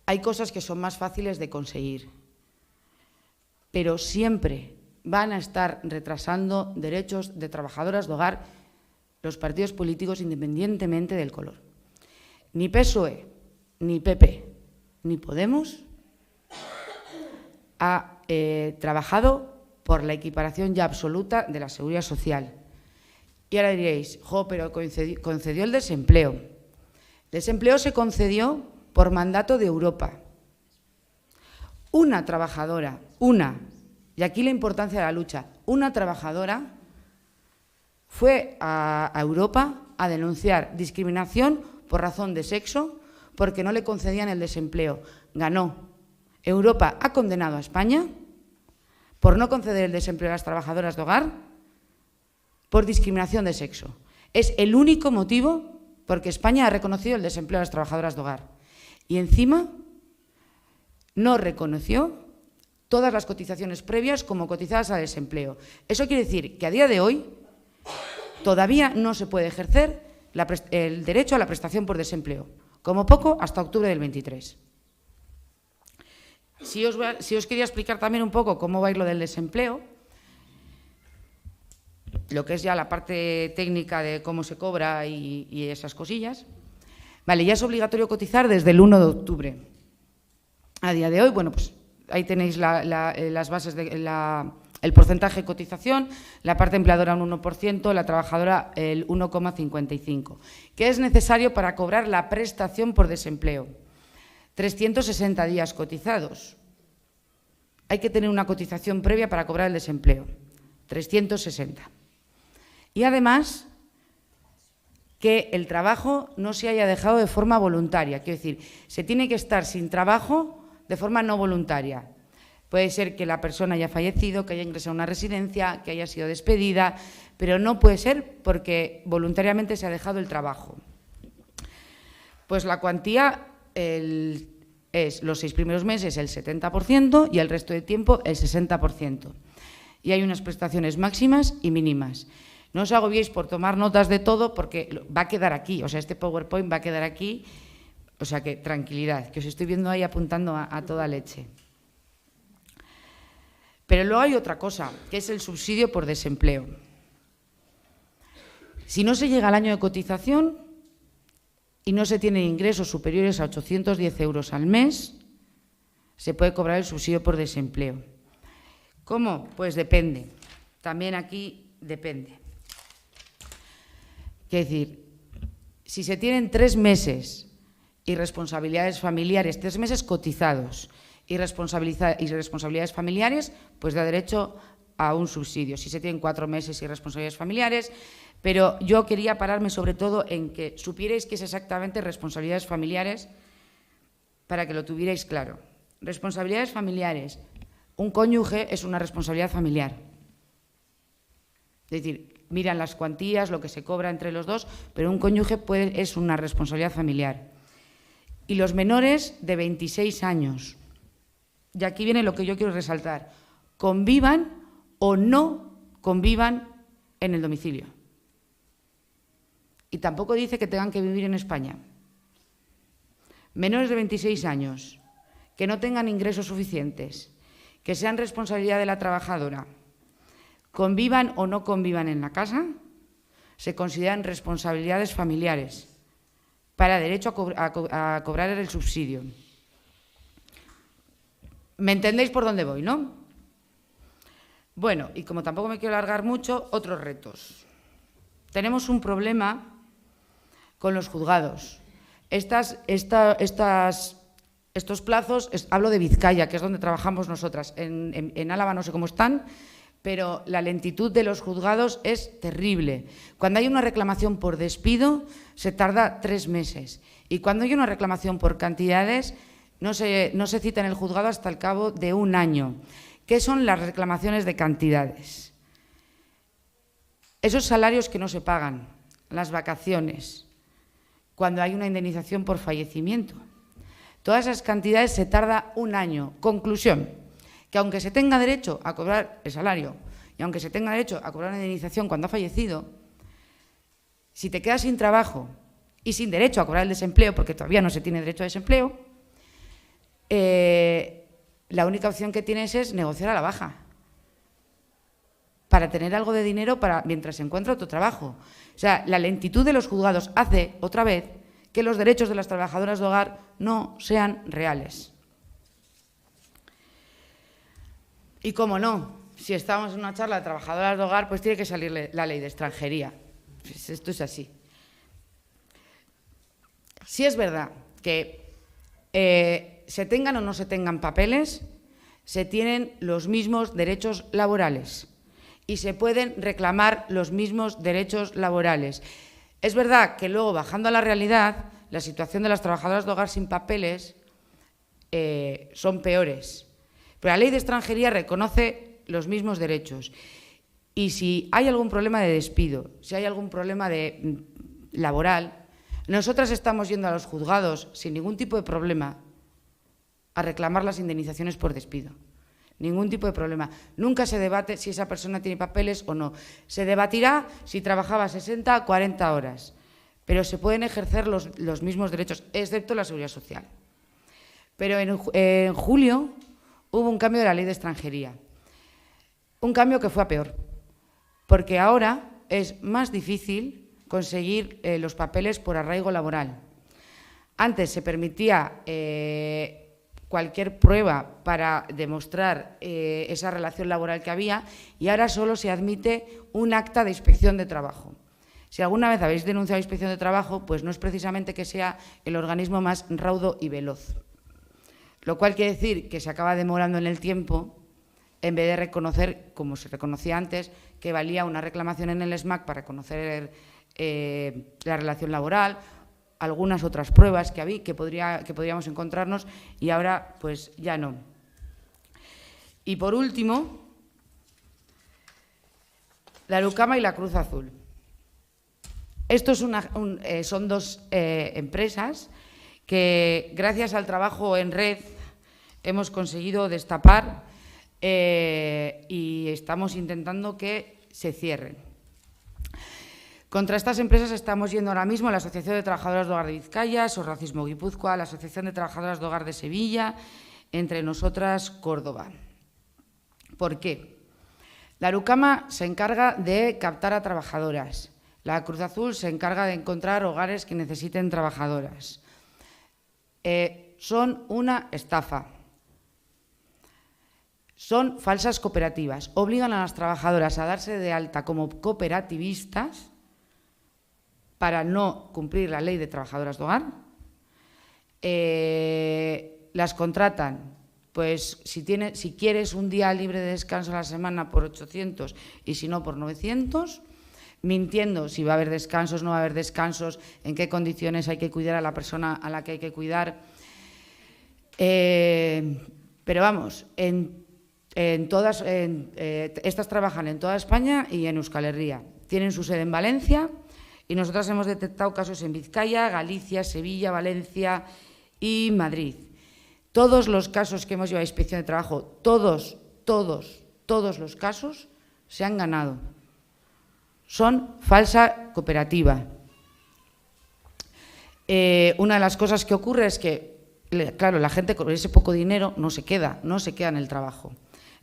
Speaker 3: hay cosas que son más fáciles de conseguir, pero siempre van a estar retrasando derechos de trabajadoras de hogar los partidos políticos independientemente del color. Ni PSOE, ni PP, ni Podemos ha trabajado por la equiparación ya absoluta de la seguridad social. Y ahora diréis, pero concedió el desempleo. El desempleo se concedió por mandato de Europa. Una trabajadora, y aquí la importancia de la lucha, una trabajadora fue a Europa a denunciar discriminación por razón de sexo porque no le concedían el desempleo. Ganó. Europa ha condenado a España por no conceder el desempleo a las trabajadoras de hogar por discriminación de sexo. Es el único motivo porque España ha reconocido el desempleo a las trabajadoras de hogar. Y encima no reconoció todas las cotizaciones previas como cotizadas a desempleo. Eso quiere decir que a día de hoy todavía no se puede ejercer el derecho a la prestación por desempleo, como poco hasta octubre del 23. Si os quería explicar también un poco cómo va a ir lo del desempleo, lo que es ya la parte técnica de cómo se cobra y esas cosillas. Vale, ya es obligatorio cotizar desde el 1 de octubre. A día de hoy, bueno, pues ahí tenéis las bases el porcentaje de cotización, la parte empleadora un 1%, la trabajadora el 1,55%. ¿Qué es necesario para cobrar la prestación por desempleo? 360 días cotizados. Hay que tener una cotización previa para cobrar el desempleo. 360. Y además, que el trabajo no se haya dejado de forma voluntaria. Quiero decir, se tiene que estar sin trabajo de forma no voluntaria. Puede ser que la persona haya fallecido, que haya ingresado a una residencia, que haya sido despedida, pero no puede ser porque voluntariamente se ha dejado el trabajo. Pues la cuantía es los 6 primeros meses el 70% y el resto de tiempo el 60%. Y hay unas prestaciones máximas y mínimas. No os agobiéis por tomar notas de todo porque va a quedar aquí, o sea, este PowerPoint va a quedar aquí, o sea que tranquilidad, que os estoy viendo ahí apuntando a toda leche. Pero luego hay otra cosa, que es el subsidio por desempleo. Si no se llega al año de cotización, y no se tienen ingresos superiores a 810 euros al mes, se puede cobrar el subsidio por desempleo. ¿Cómo? Pues depende. También aquí depende. Es decir, si se tienen 3 meses y responsabilidades familiares, 3 meses cotizados y responsabilidades familiares, pues da derecho a un subsidio. Si se tienen 4 meses y responsabilidades familiares, pero yo quería pararme sobre todo en que supierais qué es exactamente responsabilidades familiares para que lo tuvierais claro. Responsabilidades familiares. Un cónyuge es una responsabilidad familiar. Es decir, miran las cuantías, lo que se cobra entre los dos, pero un cónyuge es una responsabilidad familiar. Y los menores de 26 años. Y aquí viene lo que yo quiero resaltar. Convivan o no convivan en el domicilio. Y tampoco dice que tengan que vivir en España. Menores de 26 años, que no tengan ingresos suficientes, que sean responsabilidad de la trabajadora, convivan o no convivan en la casa, se consideran responsabilidades familiares para derecho a cobrar el subsidio. ¿Me entendéis por dónde voy, no? Bueno, y como tampoco me quiero alargar mucho, otros retos. Tenemos un problema con los juzgados. Estos plazos, hablo de Vizcaya, que es donde trabajamos nosotras. En Álava no sé cómo están, pero la lentitud de los juzgados es terrible. Cuando hay una reclamación por despido, se tarda 3 meses. Y cuando hay una reclamación por cantidades, no se cita en el juzgado hasta el cabo de 1 año. ¿Qué son las reclamaciones de cantidades? Esos salarios que no se pagan, las vacaciones, cuando hay una indemnización por fallecimiento. Todas esas cantidades se tarda 1 año. Conclusión, que aunque se tenga derecho a cobrar el salario y aunque se tenga derecho a cobrar una indemnización cuando ha fallecido, si te quedas sin trabajo y sin derecho a cobrar el desempleo, porque todavía no se tiene derecho a desempleo, la única opción que tienes es negociar a la baja para tener algo de dinero mientras se encuentra otro trabajo. O sea, la lentitud de los juzgados hace, otra vez, que los derechos de las trabajadoras de hogar no sean reales. Y cómo no, si estamos en una charla de trabajadoras de hogar, pues tiene que salir la ley de extranjería. Pues esto es así. Sí es verdad que se tengan o no se tengan papeles, se tienen los mismos derechos laborales y se pueden reclamar los mismos derechos laborales. Es verdad que luego, bajando a la realidad, la situación de las trabajadoras de hogar sin papeles son peores. Pero la ley de extranjería reconoce los mismos derechos. Y si hay algún problema de despido, si hay algún problema laboral, nosotras estamos yendo a los juzgados sin ningún tipo de problema a reclamar las indemnizaciones por despido. Ningún tipo de problema. Nunca se debate si esa persona tiene papeles o no. Se debatirá si trabajaba 60 o 40 horas. Pero se pueden ejercer los mismos derechos, excepto la seguridad social. Pero en julio hubo un cambio de la ley de extranjería. Un cambio que fue a peor. Porque ahora es más difícil conseguir los papeles por arraigo laboral. Antes se permitía cualquier prueba para demostrar esa relación laboral que había y ahora solo se admite un acta de inspección de trabajo. Si alguna vez habéis denunciado inspección de trabajo, pues no es precisamente que sea el organismo más raudo y veloz. Lo cual quiere decir que se acaba demorando en el tiempo en vez de reconocer, como se reconocía antes, que valía una reclamación en el SMAC para reconocer la relación laboral, algunas otras pruebas que podríamos encontrarnos y ahora pues ya no. Y por último, la Lucama y la Cruz Azul. Estos son 2 empresas que gracias al trabajo en red hemos conseguido destapar y estamos intentando que se cierren. Contra estas empresas estamos yendo ahora mismo a la Asociación de Trabajadoras de Hogar de Vizcaya, Sorracismo Guipúzcoa, la Asociación de Trabajadoras de Hogar de Sevilla, Entre Nosotras Córdoba. ¿Por qué? La Lucama se encarga de captar a trabajadoras. La Cruz Azul se encarga de encontrar hogares que necesiten trabajadoras. Son una estafa. Son falsas cooperativas. Obligan a las trabajadoras a darse de alta como cooperativistas para no cumplir la ley de trabajadoras de hogar. Las contratan, pues si quieres un día libre de descanso a la semana por 800 y si no por 900, mintiendo si va a haber descansos, no va a haber descansos, en qué condiciones hay que cuidar a la persona a la que hay que cuidar. Pero vamos, estas trabajan en toda España y en Euskal Herria. Tienen su sede en Valencia y nosotras hemos detectado casos en Vizcaya, Galicia, Sevilla, Valencia y Madrid. Todos los casos que hemos llevado a Inspección de Trabajo, todos los casos se han ganado. Son falsa cooperativa. Una de las cosas que ocurre es que, claro, la gente con ese poco dinero no se queda en el trabajo.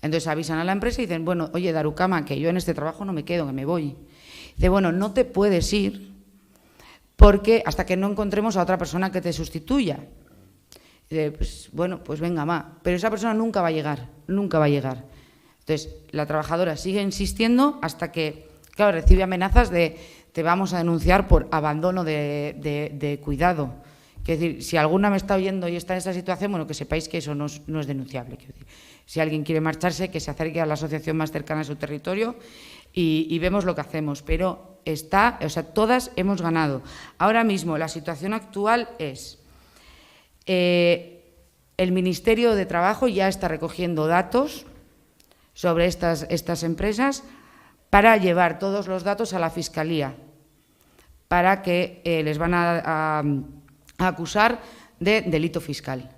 Speaker 3: Entonces avisan a la empresa y dicen, bueno, oye, Darukama, que yo en este trabajo no me quedo, que me voy. Dice, bueno, no te puedes ir porque hasta que no encontremos a otra persona que te sustituya. Dice, pues bueno, pues venga, pero esa persona nunca va a llegar, nunca va a llegar. Entonces la trabajadora sigue insistiendo hasta que, claro, recibe amenazas de te vamos a denunciar por abandono de cuidado. Es decir, si alguna me está oyendo y está en esa situación, bueno, que sepáis que eso no es denunciable. Quiero decir, si alguien quiere marcharse, que se acerque a la asociación más cercana a su territorio y vemos lo que hacemos. Pero todas hemos ganado. Ahora mismo la situación actual es, el Ministerio de Trabajo ya está recogiendo datos sobre estas empresas para llevar todos los datos a la Fiscalía, para que les van a acusar de delito fiscal.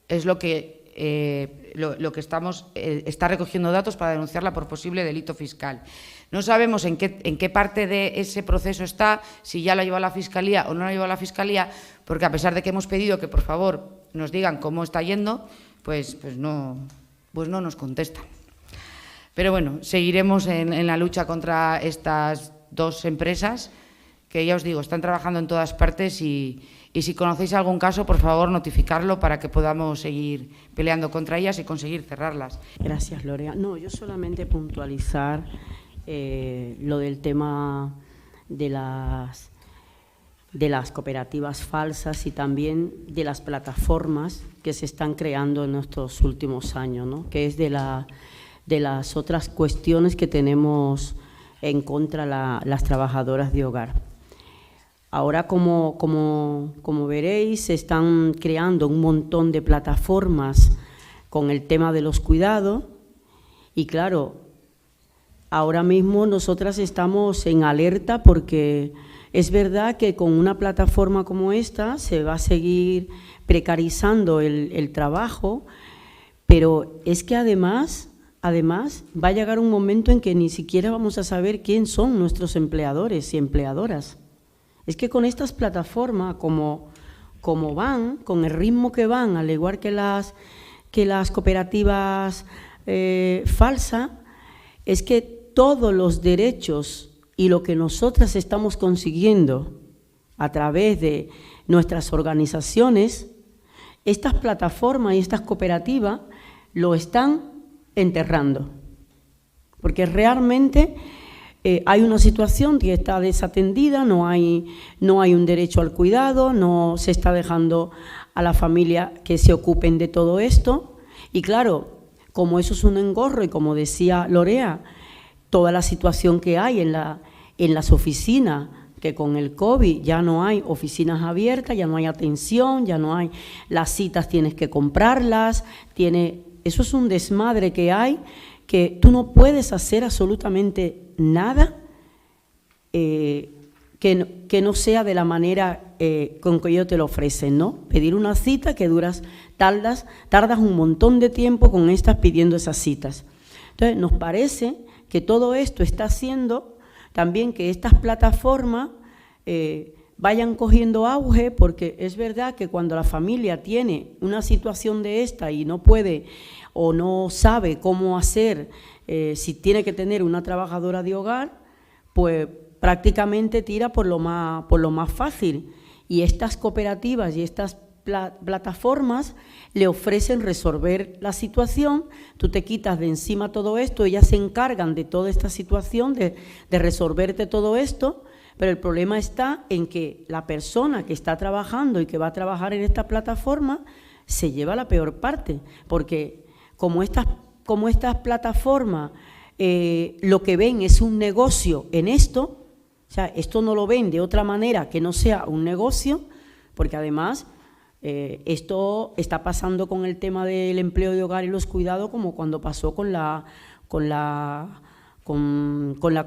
Speaker 3: Es lo que está recogiendo datos para denunciarla por posible delito fiscal. No sabemos en qué parte de ese proceso está, si ya lo ha llevado a la Fiscalía o no lo ha llevado a la Fiscalía, porque a pesar de que hemos pedido que por favor nos digan cómo está yendo, pues no nos contestan. Pero bueno, seguiremos en la lucha contra estas dos empresas que, ya os digo, están trabajando en todas partes y si conocéis algún caso, por favor, notificarlo para que podamos seguir peleando contra ellas y conseguir cerrarlas.
Speaker 2: Gracias, Lorea. No, yo solamente puntualizar lo del tema de las cooperativas falsas y también de las plataformas que se están creando en estos últimos años, ¿no? Que es de las otras cuestiones que tenemos en contra las trabajadoras de hogar. Ahora, como veréis, se están creando un montón de plataformas con el tema de los cuidados y, claro, ahora mismo nosotras estamos en alerta porque es verdad que con una plataforma como esta se va a seguir precarizando el trabajo, pero es que además va a llegar un momento en que ni siquiera vamos a saber quién son nuestros empleadores y empleadoras. Es que con estas plataformas, como van, con el ritmo que van, al igual que las cooperativas falsas, es que todos los derechos y lo que nosotras estamos consiguiendo a través de nuestras organizaciones, estas plataformas y estas cooperativas lo están enterrando. Porque realmente hay una situación que está desatendida, no hay un derecho al cuidado, no se está dejando a la familia que se ocupen de todo esto. Y claro, como eso es un engorro y como decía Lorea, toda la situación que hay en las oficinas, que con el COVID ya no hay oficinas abiertas, ya no hay atención, ya no hay, las citas tienes que comprarlas, eso es un desmadre que hay, que tú no puedes hacer absolutamente nada que no sea de la manera con que ellos te lo ofrecen, ¿no? Pedir una cita que tardas un montón de tiempo con estas pidiendo esas citas. Entonces, nos parece que todo esto está haciendo también que estas plataformas vayan cogiendo auge, porque es verdad que cuando la familia tiene una situación de esta y no puede o no sabe cómo hacer, si tiene que tener una trabajadora de hogar, pues prácticamente tira por lo más fácil. Y estas cooperativas y estas plataformas le ofrecen resolver la situación, tú te quitas de encima todo esto, ellas se encargan de toda esta situación, de resolverte todo esto, pero el problema está en que la persona que está trabajando y que va a trabajar en esta plataforma se lleva la peor parte, porque como estas plataformas lo que ven es un negocio en esto, o sea, esto no lo ven de otra manera que no sea un negocio, porque además esto está pasando con el tema del empleo de hogar y los cuidados, como cuando pasó con la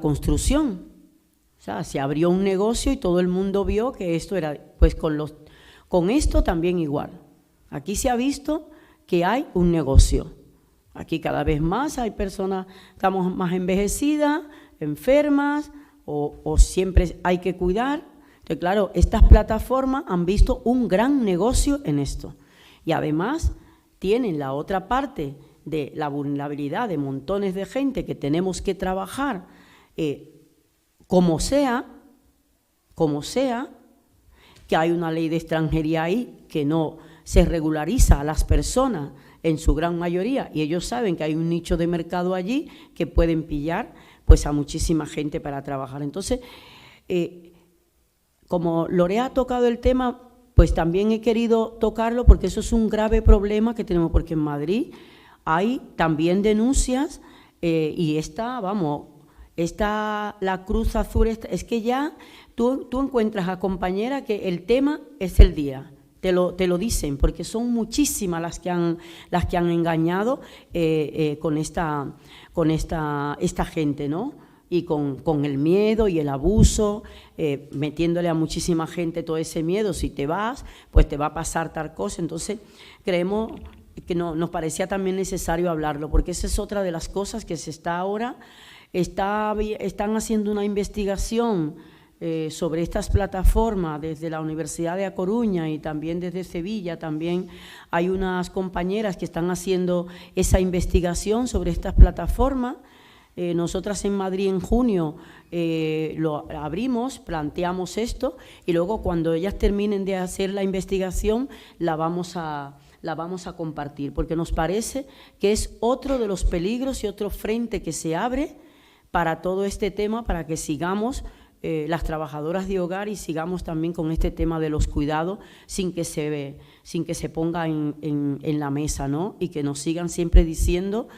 Speaker 2: construcción. O sea, se abrió un negocio y todo el mundo vio que esto era, pues con esto también igual. Aquí se ha visto que hay un negocio. Aquí cada vez más hay personas, estamos más envejecidas, enfermas, o siempre hay que cuidar. Entonces, claro, estas plataformas han visto un gran negocio en esto. Y además tienen la otra parte de la vulnerabilidad de montones de gente que tenemos que trabajar como sea, que hay una ley de extranjería ahí que no se regulariza a las personas en su gran mayoría, y ellos saben que hay un nicho de mercado allí que pueden pillar pues a muchísima gente para trabajar. Entonces, como Lorea ha tocado el tema, pues también he querido tocarlo porque eso es un grave problema que tenemos, porque en Madrid hay también denuncias y la Cruz Azul, es que ya tú encuentras a compañeras que el tema es el día. Te lo dicen, porque son muchísimas las que han engañado con esta gente, ¿no? Y con el miedo y el abuso, metiéndole a muchísima gente todo ese miedo. Si te vas, pues te va a pasar tal cosa. Entonces, creemos que nos parecía también necesario hablarlo, porque esa es otra de las cosas que se está ahora. Están haciendo una investigación sobre estas plataformas desde la Universidad de A Coruña y también desde Sevilla. También hay unas compañeras que están haciendo esa investigación sobre estas plataformas. Nosotras en Madrid en junio lo abrimos, planteamos esto, y luego cuando ellas terminen de hacer la investigación la vamos a compartir, porque nos parece que es otro de los peligros y otro frente que se abre para todo este tema, para que sigamos las trabajadoras de hogar y sigamos también con este tema de los cuidados sin que se ponga en la mesa, ¿no? Y que nos sigan siempre diciendo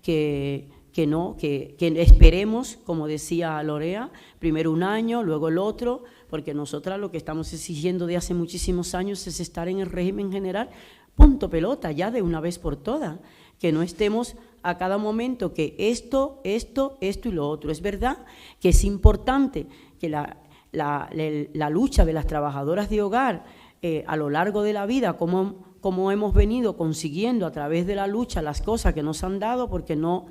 Speaker 2: que esperemos, como decía Lorea, primero un año, luego el otro, porque nosotras lo que estamos exigiendo de hace muchísimos años es estar en el régimen general, punto pelota, ya de una vez por todas, que no estemos a cada momento que esto y lo otro. Es verdad que es importante que la lucha de las trabajadoras de hogar a lo largo de la vida, como hemos venido consiguiendo a través de la lucha las cosas que nos han dado, porque no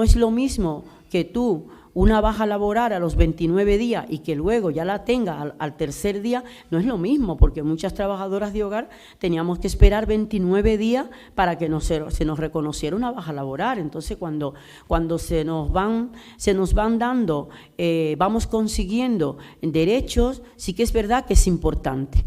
Speaker 2: es lo mismo que tú una baja laboral a los 29 días y que luego ya la tenga al tercer día, no es lo mismo, porque muchas trabajadoras de hogar teníamos que esperar 29 días para que se nos reconociera una baja laboral. Entonces, cuando se nos van dando, vamos consiguiendo derechos, sí que es verdad que es importante,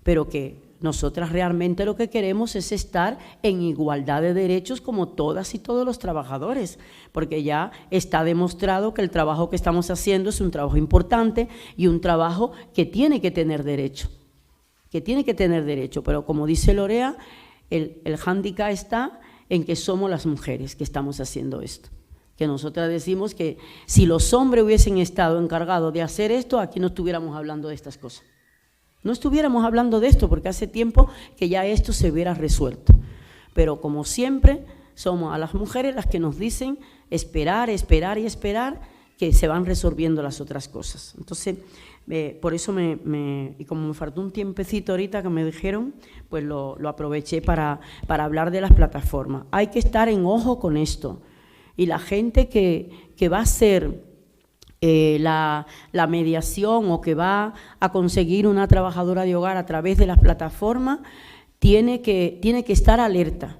Speaker 2: pero que nosotras realmente lo que queremos es estar en igualdad de derechos como todas y todos los trabajadores, porque ya está demostrado que el trabajo que estamos haciendo es un trabajo importante y un trabajo que tiene que tener derecho, pero como dice Lorea, el hándicap está en que somos las mujeres que estamos haciendo esto. Que nosotras decimos que si los hombres hubiesen estado encargados de hacer esto, aquí no estuviéramos hablando de estas cosas. No estuviéramos hablando de esto porque hace tiempo que ya esto se hubiera resuelto. Pero como siempre, somos a las mujeres las que nos dicen esperar, que se van resolviendo las otras cosas. Entonces, por eso y como me faltó un tiempecito ahorita que me dijeron, pues lo aproveché para hablar de las plataformas. Hay que estar en ojo con esto. Y la gente que va a hacer la mediación o que va a conseguir una trabajadora de hogar a través de las plataformas, tiene que estar alerta,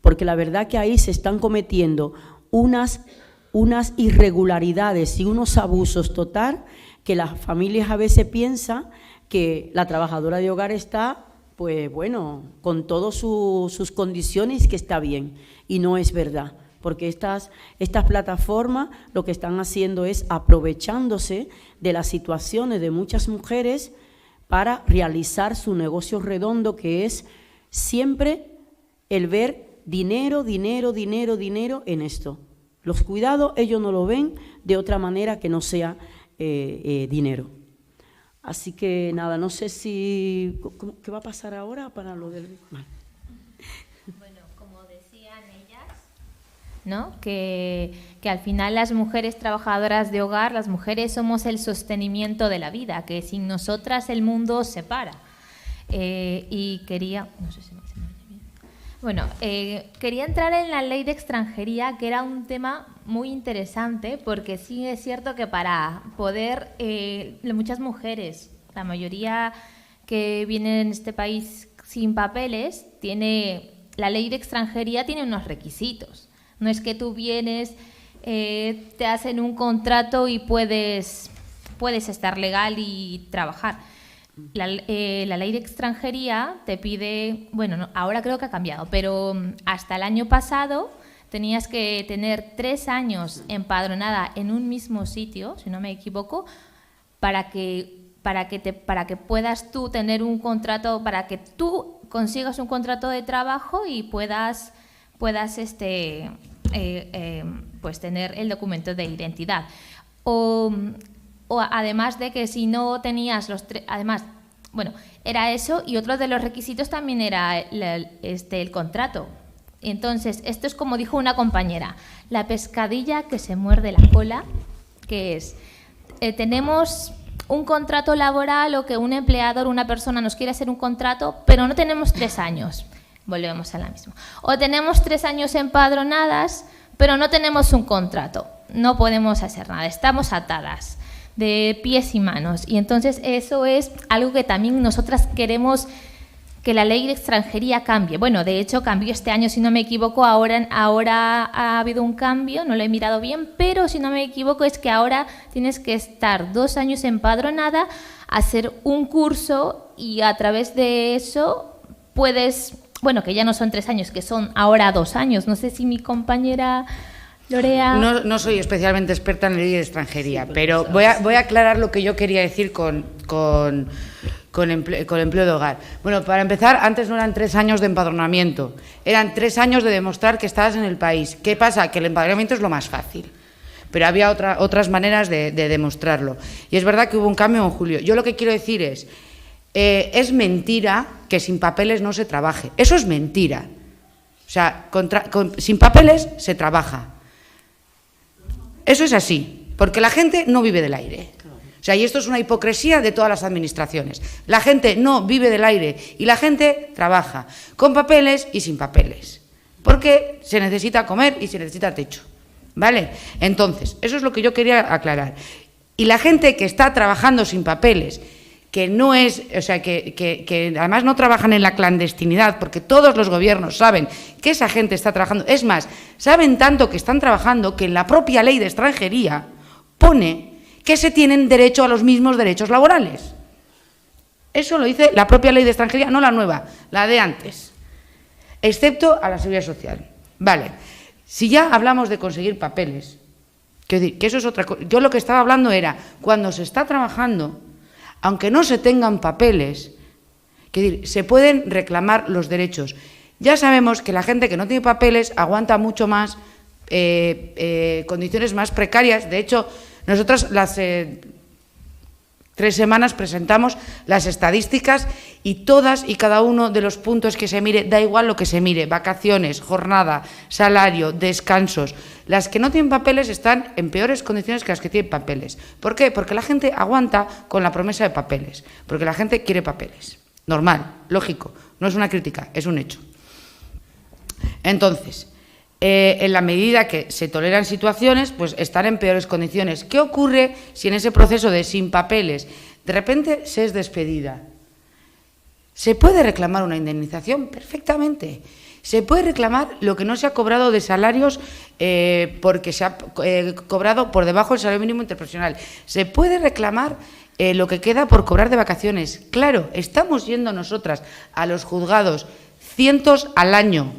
Speaker 2: porque la verdad que ahí se están cometiendo unas unas irregularidades y unos abusos total que las familias a veces piensan que la trabajadora de hogar está, pues bueno, con todas sus condiciones, que está bien, y no es verdad, porque estas plataformas lo que están haciendo es aprovechándose de las situaciones de muchas mujeres para realizar su negocio redondo, que es siempre el ver dinero, dinero, dinero, dinero en esto. Los cuidados ellos no lo ven de otra manera que no sea dinero. Así que nada, no sé si… ¿Qué va a pasar ahora para lo del… Vale.
Speaker 1: Bueno, como decían ellas, ¿no? Que al final las mujeres trabajadoras de hogar, las mujeres somos el sostenimiento de la vida, que sin nosotras el mundo se para. Y quería… No sé si me oye bien. Bueno, quería entrar en la ley de extranjería, que era un tema muy interesante, porque sí es cierto que para poder, muchas mujeres, la mayoría que vienen en este país sin papeles, la ley de extranjería tiene unos requisitos. No es que tú vienes, te hacen un contrato y puedes estar legal y trabajar. La ley de extranjería te pide, bueno, no, ahora creo que ha cambiado, pero hasta el año pasado tenías que tener 3 años empadronada en un mismo sitio, si no me equivoco, para que puedas tú tener un contrato, para que tú consigas un contrato de trabajo y puedas pues tener el documento de identidad. O además de que si no tenías los 3, además, bueno, era eso, y otro de los requisitos también era el contrato. Entonces, esto es como dijo una compañera, la pescadilla que se muerde la cola, que es, tenemos un contrato laboral o que un empleador, una persona nos quiere hacer un contrato, pero no tenemos 3 años. Volvemos a la misma. O tenemos 3 años empadronadas, pero no tenemos un contrato. No podemos hacer nada, estamos atadas de pies y manos. Y entonces eso es algo que también nosotras queremos que la ley de extranjería cambie. Bueno, de hecho cambió este año, si no me equivoco, ahora ha habido un cambio, no lo he mirado bien, pero si no me equivoco es que ahora tienes que estar 2 años empadronada, hacer un curso y a través de eso puedes, bueno, que ya no son 3 años, que son ahora 2 años. No sé si mi compañera Lorea…
Speaker 3: No soy especialmente experta en ley de extranjería, sí, pero voy a aclarar lo que yo quería decir con empleo de hogar. Bueno, para empezar, antes no eran 3 años de empadronamiento, eran 3 años de demostrar que estabas en el país. ¿Qué pasa? Que el empadronamiento es lo más fácil, pero había otras maneras de demostrarlo. Y es verdad que hubo un cambio en julio. Yo lo que quiero decir es mentira que sin papeles no se trabaje. Eso es mentira. O sea, sin papeles se trabaja. Eso es así, porque la gente no vive del aire. O sea, y esto es una hipocresía de todas las administraciones. La gente no vive del aire y la gente trabaja con papeles y sin papeles, porque se necesita comer y se necesita techo, ¿vale? Entonces, eso es lo que yo quería aclarar. Y la gente que está trabajando sin papeles, que no es, o sea, que además no trabajan en la clandestinidad, porque todos los gobiernos saben que esa gente está trabajando. Es más, saben tanto que están trabajando que en la propia ley de extranjería pone que se tienen derecho a los mismos derechos laborales. Eso lo dice la propia ley de extranjería, no la nueva, la de antes, excepto a la seguridad social. Vale, si ya hablamos de conseguir papeles, quiero decir que eso es otra cosa. Yo lo que estaba hablando era cuando se está trabajando, aunque no se tengan papeles, quiero decir, se pueden reclamar los derechos. Ya sabemos que la gente que no tiene papeles aguanta mucho más, condiciones más precarias. De hecho, nosotros las 3 semanas presentamos las estadísticas y todas y cada uno de los puntos que se mire, da igual lo que se mire, vacaciones, jornada, salario, descansos, las que no tienen papeles están en peores condiciones que las que tienen papeles. ¿Por qué? Porque la gente aguanta con la promesa de papeles, porque la gente quiere papeles. Normal, lógico, no es una crítica, es un hecho. Entonces, en la medida que se toleran situaciones, pues están en peores condiciones. ¿Qué ocurre si en ese proceso de sin papeles de repente se es despedida? Se puede reclamar una indemnización perfectamente. Se puede reclamar lo que no se ha cobrado de salarios porque se ha cobrado por debajo del salario mínimo interprofesional. Se puede reclamar lo que queda por cobrar de vacaciones. Claro, estamos yendo nosotras a los juzgados cientos al año,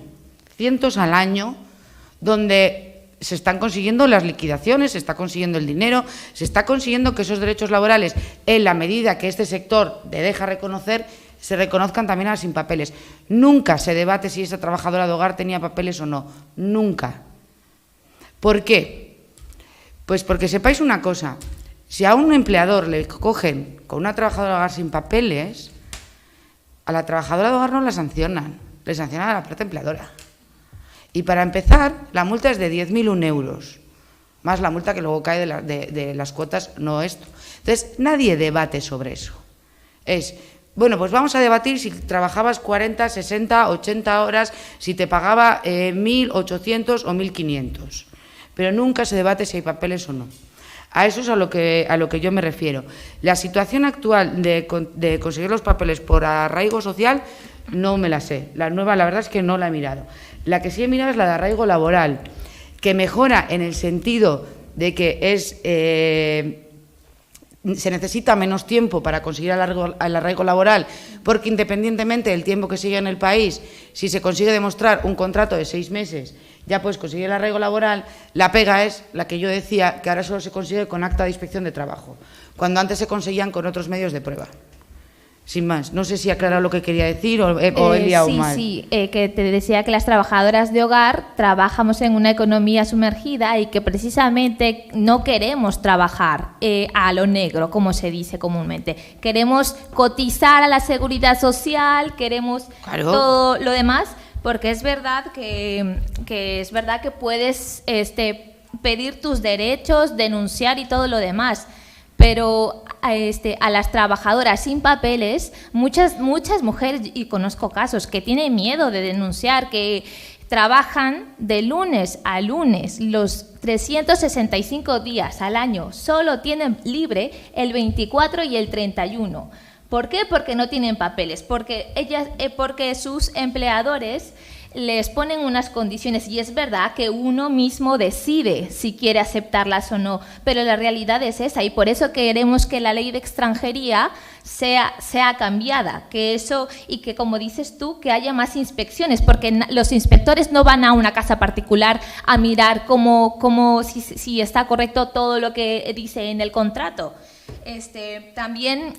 Speaker 3: donde se están consiguiendo las liquidaciones, se está consiguiendo el dinero, se está consiguiendo que esos derechos laborales, en la medida que este sector le deja reconocer, se reconozcan también a las sin papeles. Nunca se debate si esa trabajadora de hogar tenía papeles o no. Nunca. ¿Por qué? Pues porque sepáis una cosa. Si a un empleador le cogen con una trabajadora de hogar sin papeles, a la trabajadora de hogar no la sancionan. Le sancionan a la propia empleadora. Y para empezar, la multa es de 10.001 euros. Más la multa que luego cae de las cuotas, no esto. Entonces, nadie debate sobre eso. Es... Bueno, pues vamos a debatir si trabajabas 40, 60, 80 horas, si te pagaba 1.800 o 1.500. Pero nunca se debate si hay papeles o no. A eso es a lo que yo me refiero. La situación actual de conseguir los papeles por arraigo social no me la sé. La nueva, la verdad es que no la he mirado. La que sí he mirado es la de arraigo laboral, que mejora en el sentido de que se necesita menos tiempo para conseguir el arraigo laboral, porque independientemente del tiempo que siga en el país, si se consigue demostrar un contrato de 6 meses, ya puedes conseguir el arraigo laboral. La pega es la que yo decía, que ahora solo se consigue con acta de inspección de trabajo, cuando antes se conseguían con otros medios de prueba. Sin más, no sé si he aclarado lo que quería decir o he liado mal.
Speaker 1: Sí, que te decía que las trabajadoras de hogar trabajamos en una economía sumergida y que precisamente no queremos trabajar a lo negro, como se dice comúnmente. Queremos cotizar a la seguridad social, queremos todo lo demás, porque es verdad que puedes pedir tus derechos, denunciar y todo lo demás. Pero a las trabajadoras sin papeles, muchas mujeres, y conozco casos, que tienen miedo de denunciar, que trabajan de lunes a lunes, los 365 días al año, solo tienen libre el 24 y el 31. ¿Por qué? Porque no tienen papeles, porque sus empleadores les ponen unas condiciones, y es verdad que uno mismo decide si quiere aceptarlas o no, pero la realidad es esa, y por eso queremos que la ley de extranjería sea cambiada, que eso, y que, como dices tú, que haya más inspecciones, porque los inspectores no van a una casa particular a mirar si está correcto todo lo que dice en el contrato. También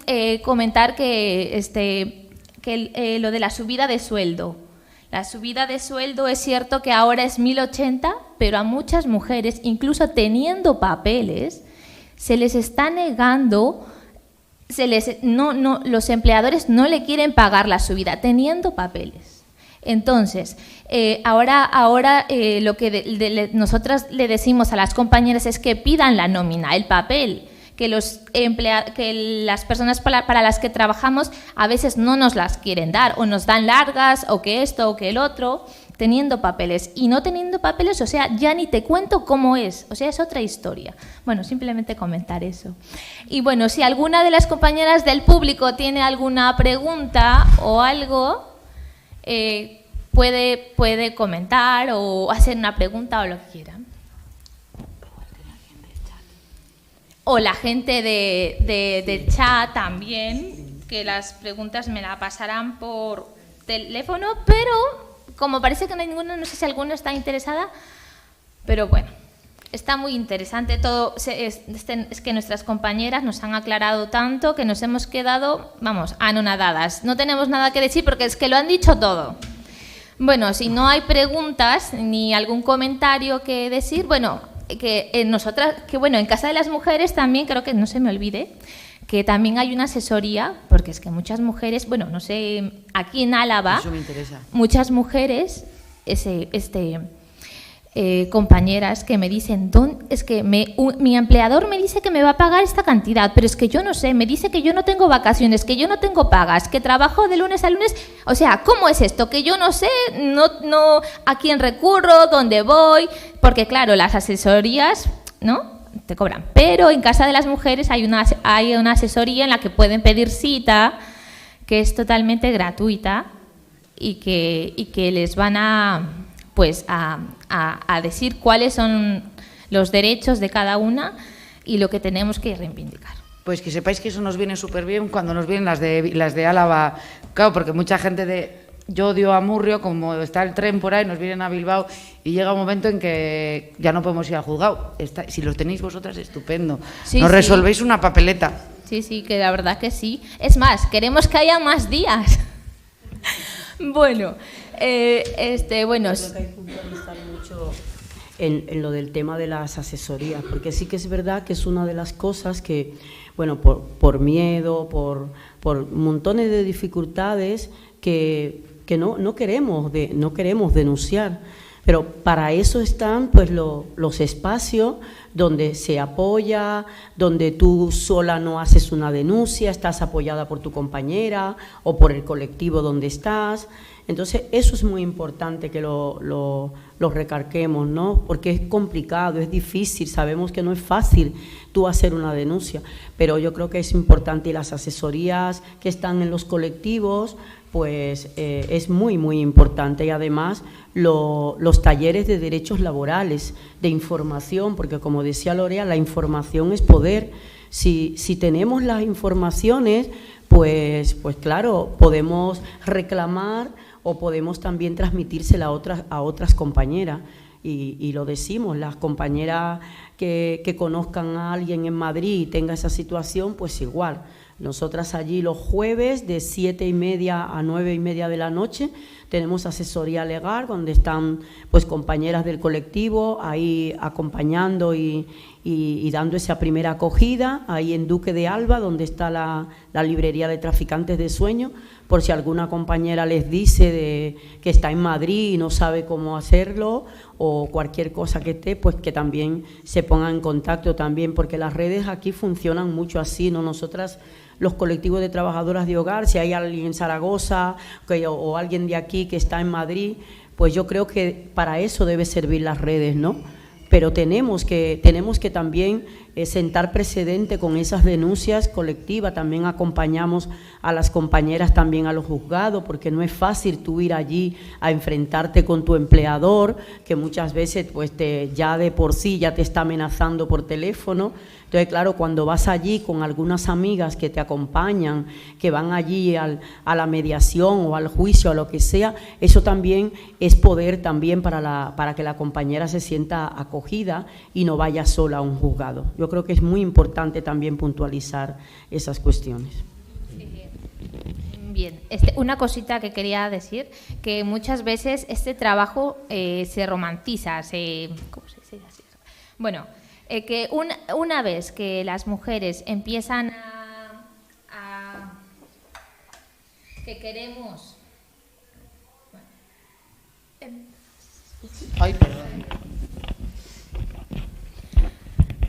Speaker 1: comentar que lo de la subida de sueldo. La subida de sueldo es cierto que ahora es 1.080, pero a muchas mujeres, incluso teniendo papeles, se les está negando, los empleadores no le quieren pagar la subida, teniendo papeles. Entonces, ahora lo que nosotras le decimos a las compañeras es que pidan la nómina, el papel, que las personas para las que trabajamos a veces no nos las quieren dar, o nos dan largas, o que esto o que el otro, teniendo papeles. Y no teniendo papeles, o sea, ya ni te cuento cómo es, o sea, es otra historia. Bueno, simplemente comentar eso. Y bueno, si alguna de las compañeras del público tiene alguna pregunta o algo, puede comentar o hacer una pregunta o lo que quiera. O la gente de chat también, que las preguntas me la pasarán por teléfono, pero como parece que no hay ninguna, no sé si alguna está interesada, pero bueno, está muy interesante todo. Es que nuestras compañeras nos han aclarado tanto que nos hemos quedado, anonadadas. No tenemos nada que decir porque es que lo han dicho todo. Bueno, si no hay preguntas ni algún comentario que decir, bueno, en Casa de las Mujeres también, creo que no se me olvide, que también hay una asesoría, porque es que muchas mujeres, bueno, no sé, aquí en Álava,
Speaker 3: eso me interesa.
Speaker 1: Muchas mujeres, compañeras que me dicen, es que mi empleador me dice que me va a pagar esta cantidad, pero es que yo no sé, me dice que yo no tengo vacaciones, que yo no tengo pagas, que trabajo de lunes a lunes, o sea, ¿cómo es esto? Que yo no sé, no a quién recurro, dónde voy, porque claro, las asesorías, ¿no?, te cobran, pero en Casa de las Mujeres hay una asesoría en la que pueden pedir cita, que es totalmente gratuita, y que les van a decir cuáles son los derechos de cada una y lo que tenemos que reivindicar.
Speaker 3: Pues que sepáis que eso nos viene súper bien cuando nos vienen las de Álava. Claro, porque mucha gente yo odio a Murrio, como está el tren por ahí, nos vienen a Bilbao y llega un momento en que ya no podemos ir al juzgado. Si los tenéis vosotras, estupendo.
Speaker 1: Sí,
Speaker 3: nos
Speaker 1: sí.
Speaker 3: resolvéis una papeleta.
Speaker 1: Sí, que la verdad que sí. Es más, queremos que haya más días. Bueno, bueno.
Speaker 2: Creo que hay que puntualizar mucho en lo del tema de las asesorías, porque sí que es verdad que es una de las cosas que, bueno, por miedo, por montones de dificultades que no queremos denunciar, pero para eso están pues los espacios donde se apoya, donde tú sola no haces una denuncia, estás apoyada por tu compañera o por el colectivo donde estás. Entonces, eso es muy importante que lo recalquemos, ¿no? Porque es complicado, es difícil, sabemos que no es fácil tú hacer una denuncia, pero yo creo que es importante, y las asesorías que están en los colectivos, pues es muy, muy importante. Y además los talleres de derechos laborales, de información, porque como decía Lorea, la información es poder. Si tenemos las informaciones, pues claro, podemos reclamar o podemos también transmitírsela a otras compañeras. Y lo decimos, las compañeras que conozcan a alguien en Madrid y tenga esa situación, pues igual. Nosotras allí los jueves de 7:30 a 9:30 de la noche tenemos asesoría legal, donde están pues compañeras del colectivo ahí acompañando y dando esa primera acogida, ahí en Duque de Alba, donde está la librería de Traficantes de Sueños, por si alguna compañera les dice que está en Madrid y no sabe cómo hacerlo, o cualquier cosa que esté, pues que también se pongan en contacto también, porque las redes aquí funcionan mucho así, ¿no? Nosotras, los colectivos de trabajadoras de hogar, si hay alguien en Zaragoza o alguien de aquí que está en Madrid, pues yo creo que para eso debe servir las redes, ¿no? Pero tenemos que también sentar precedente con esas denuncias colectivas. También acompañamos a las compañeras también a los juzgados, porque no es fácil tú ir allí a enfrentarte con tu empleador, que muchas veces pues ya de por sí ya te está amenazando por teléfono. Entonces, claro, cuando vas allí con algunas amigas que te acompañan, que van allí a la mediación o al juicio, a lo que sea, eso también es poder también para que la compañera se sienta acogida y no vaya sola a un juzgado. Yo creo que es muy importante también puntualizar esas cuestiones.
Speaker 1: Bien, una cosita que quería decir, que muchas veces este trabajo se romantiza, ¿cómo se dice así? Bueno, que una vez que las mujeres empiezan a que queremos...
Speaker 3: Ay, perdón.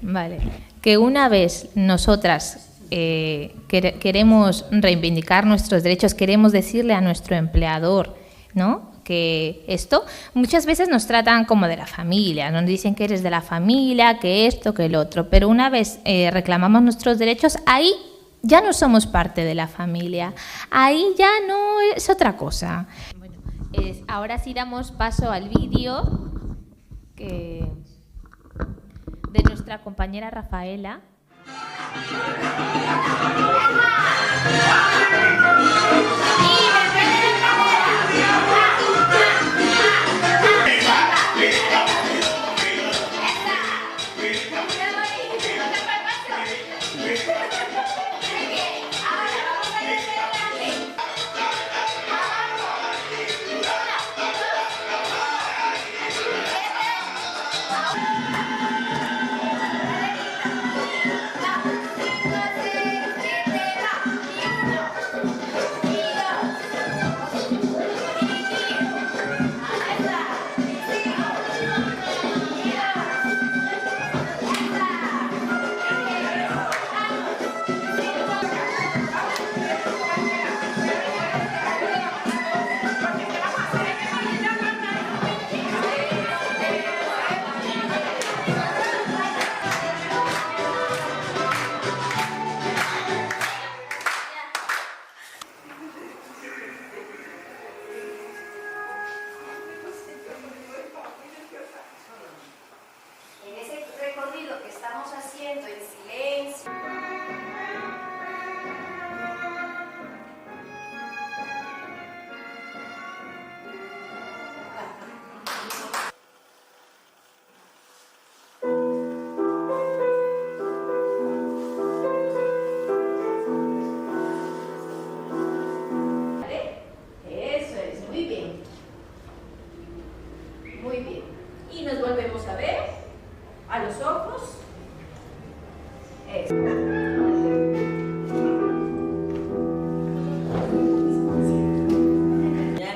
Speaker 1: Vale, que una vez nosotras queremos reivindicar nuestros derechos, queremos decirle a nuestro empleador, ¿no?, que esto, muchas veces nos tratan como de la familia, nos dicen que eres de la familia, que esto, que el otro, pero una vez reclamamos nuestros derechos, ahí ya no somos parte de la familia, ahí ya no es otra cosa. Bueno, ahora sí damos paso al vídeo de nuestra compañera Rafaela.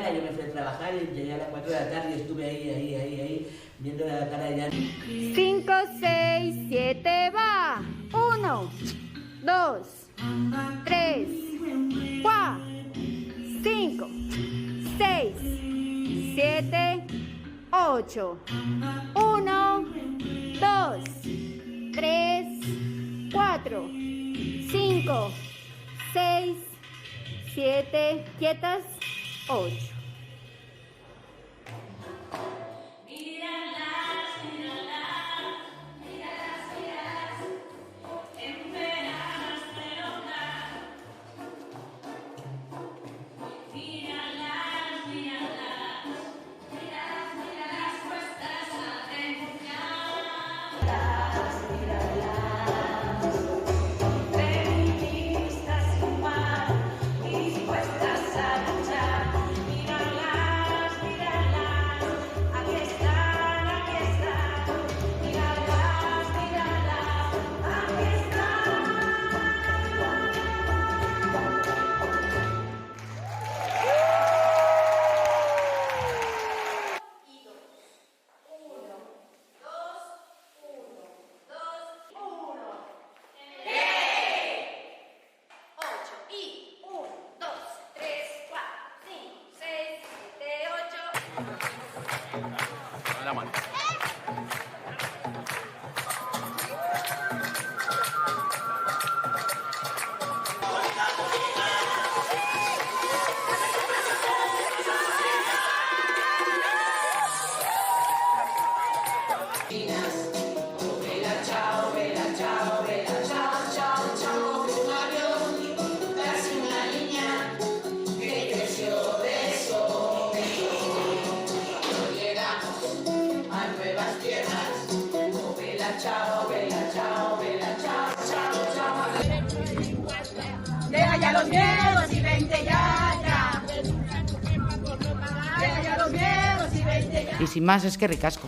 Speaker 4: Yo me fui a trabajar y llegué a las 4 de la tarde y estuve ahí, viendo la cara de Dani.
Speaker 5: 5, 6, 7, va. 1, 2, 3, 4, 5, 6, 7, 8. 1, 2, 3, 4, 5, 6, 7, quietas, 8.
Speaker 6: Deja ya los miedos y vente ya. Deja ya los miedos y vente ya.
Speaker 3: Y sin más, es que ricasco.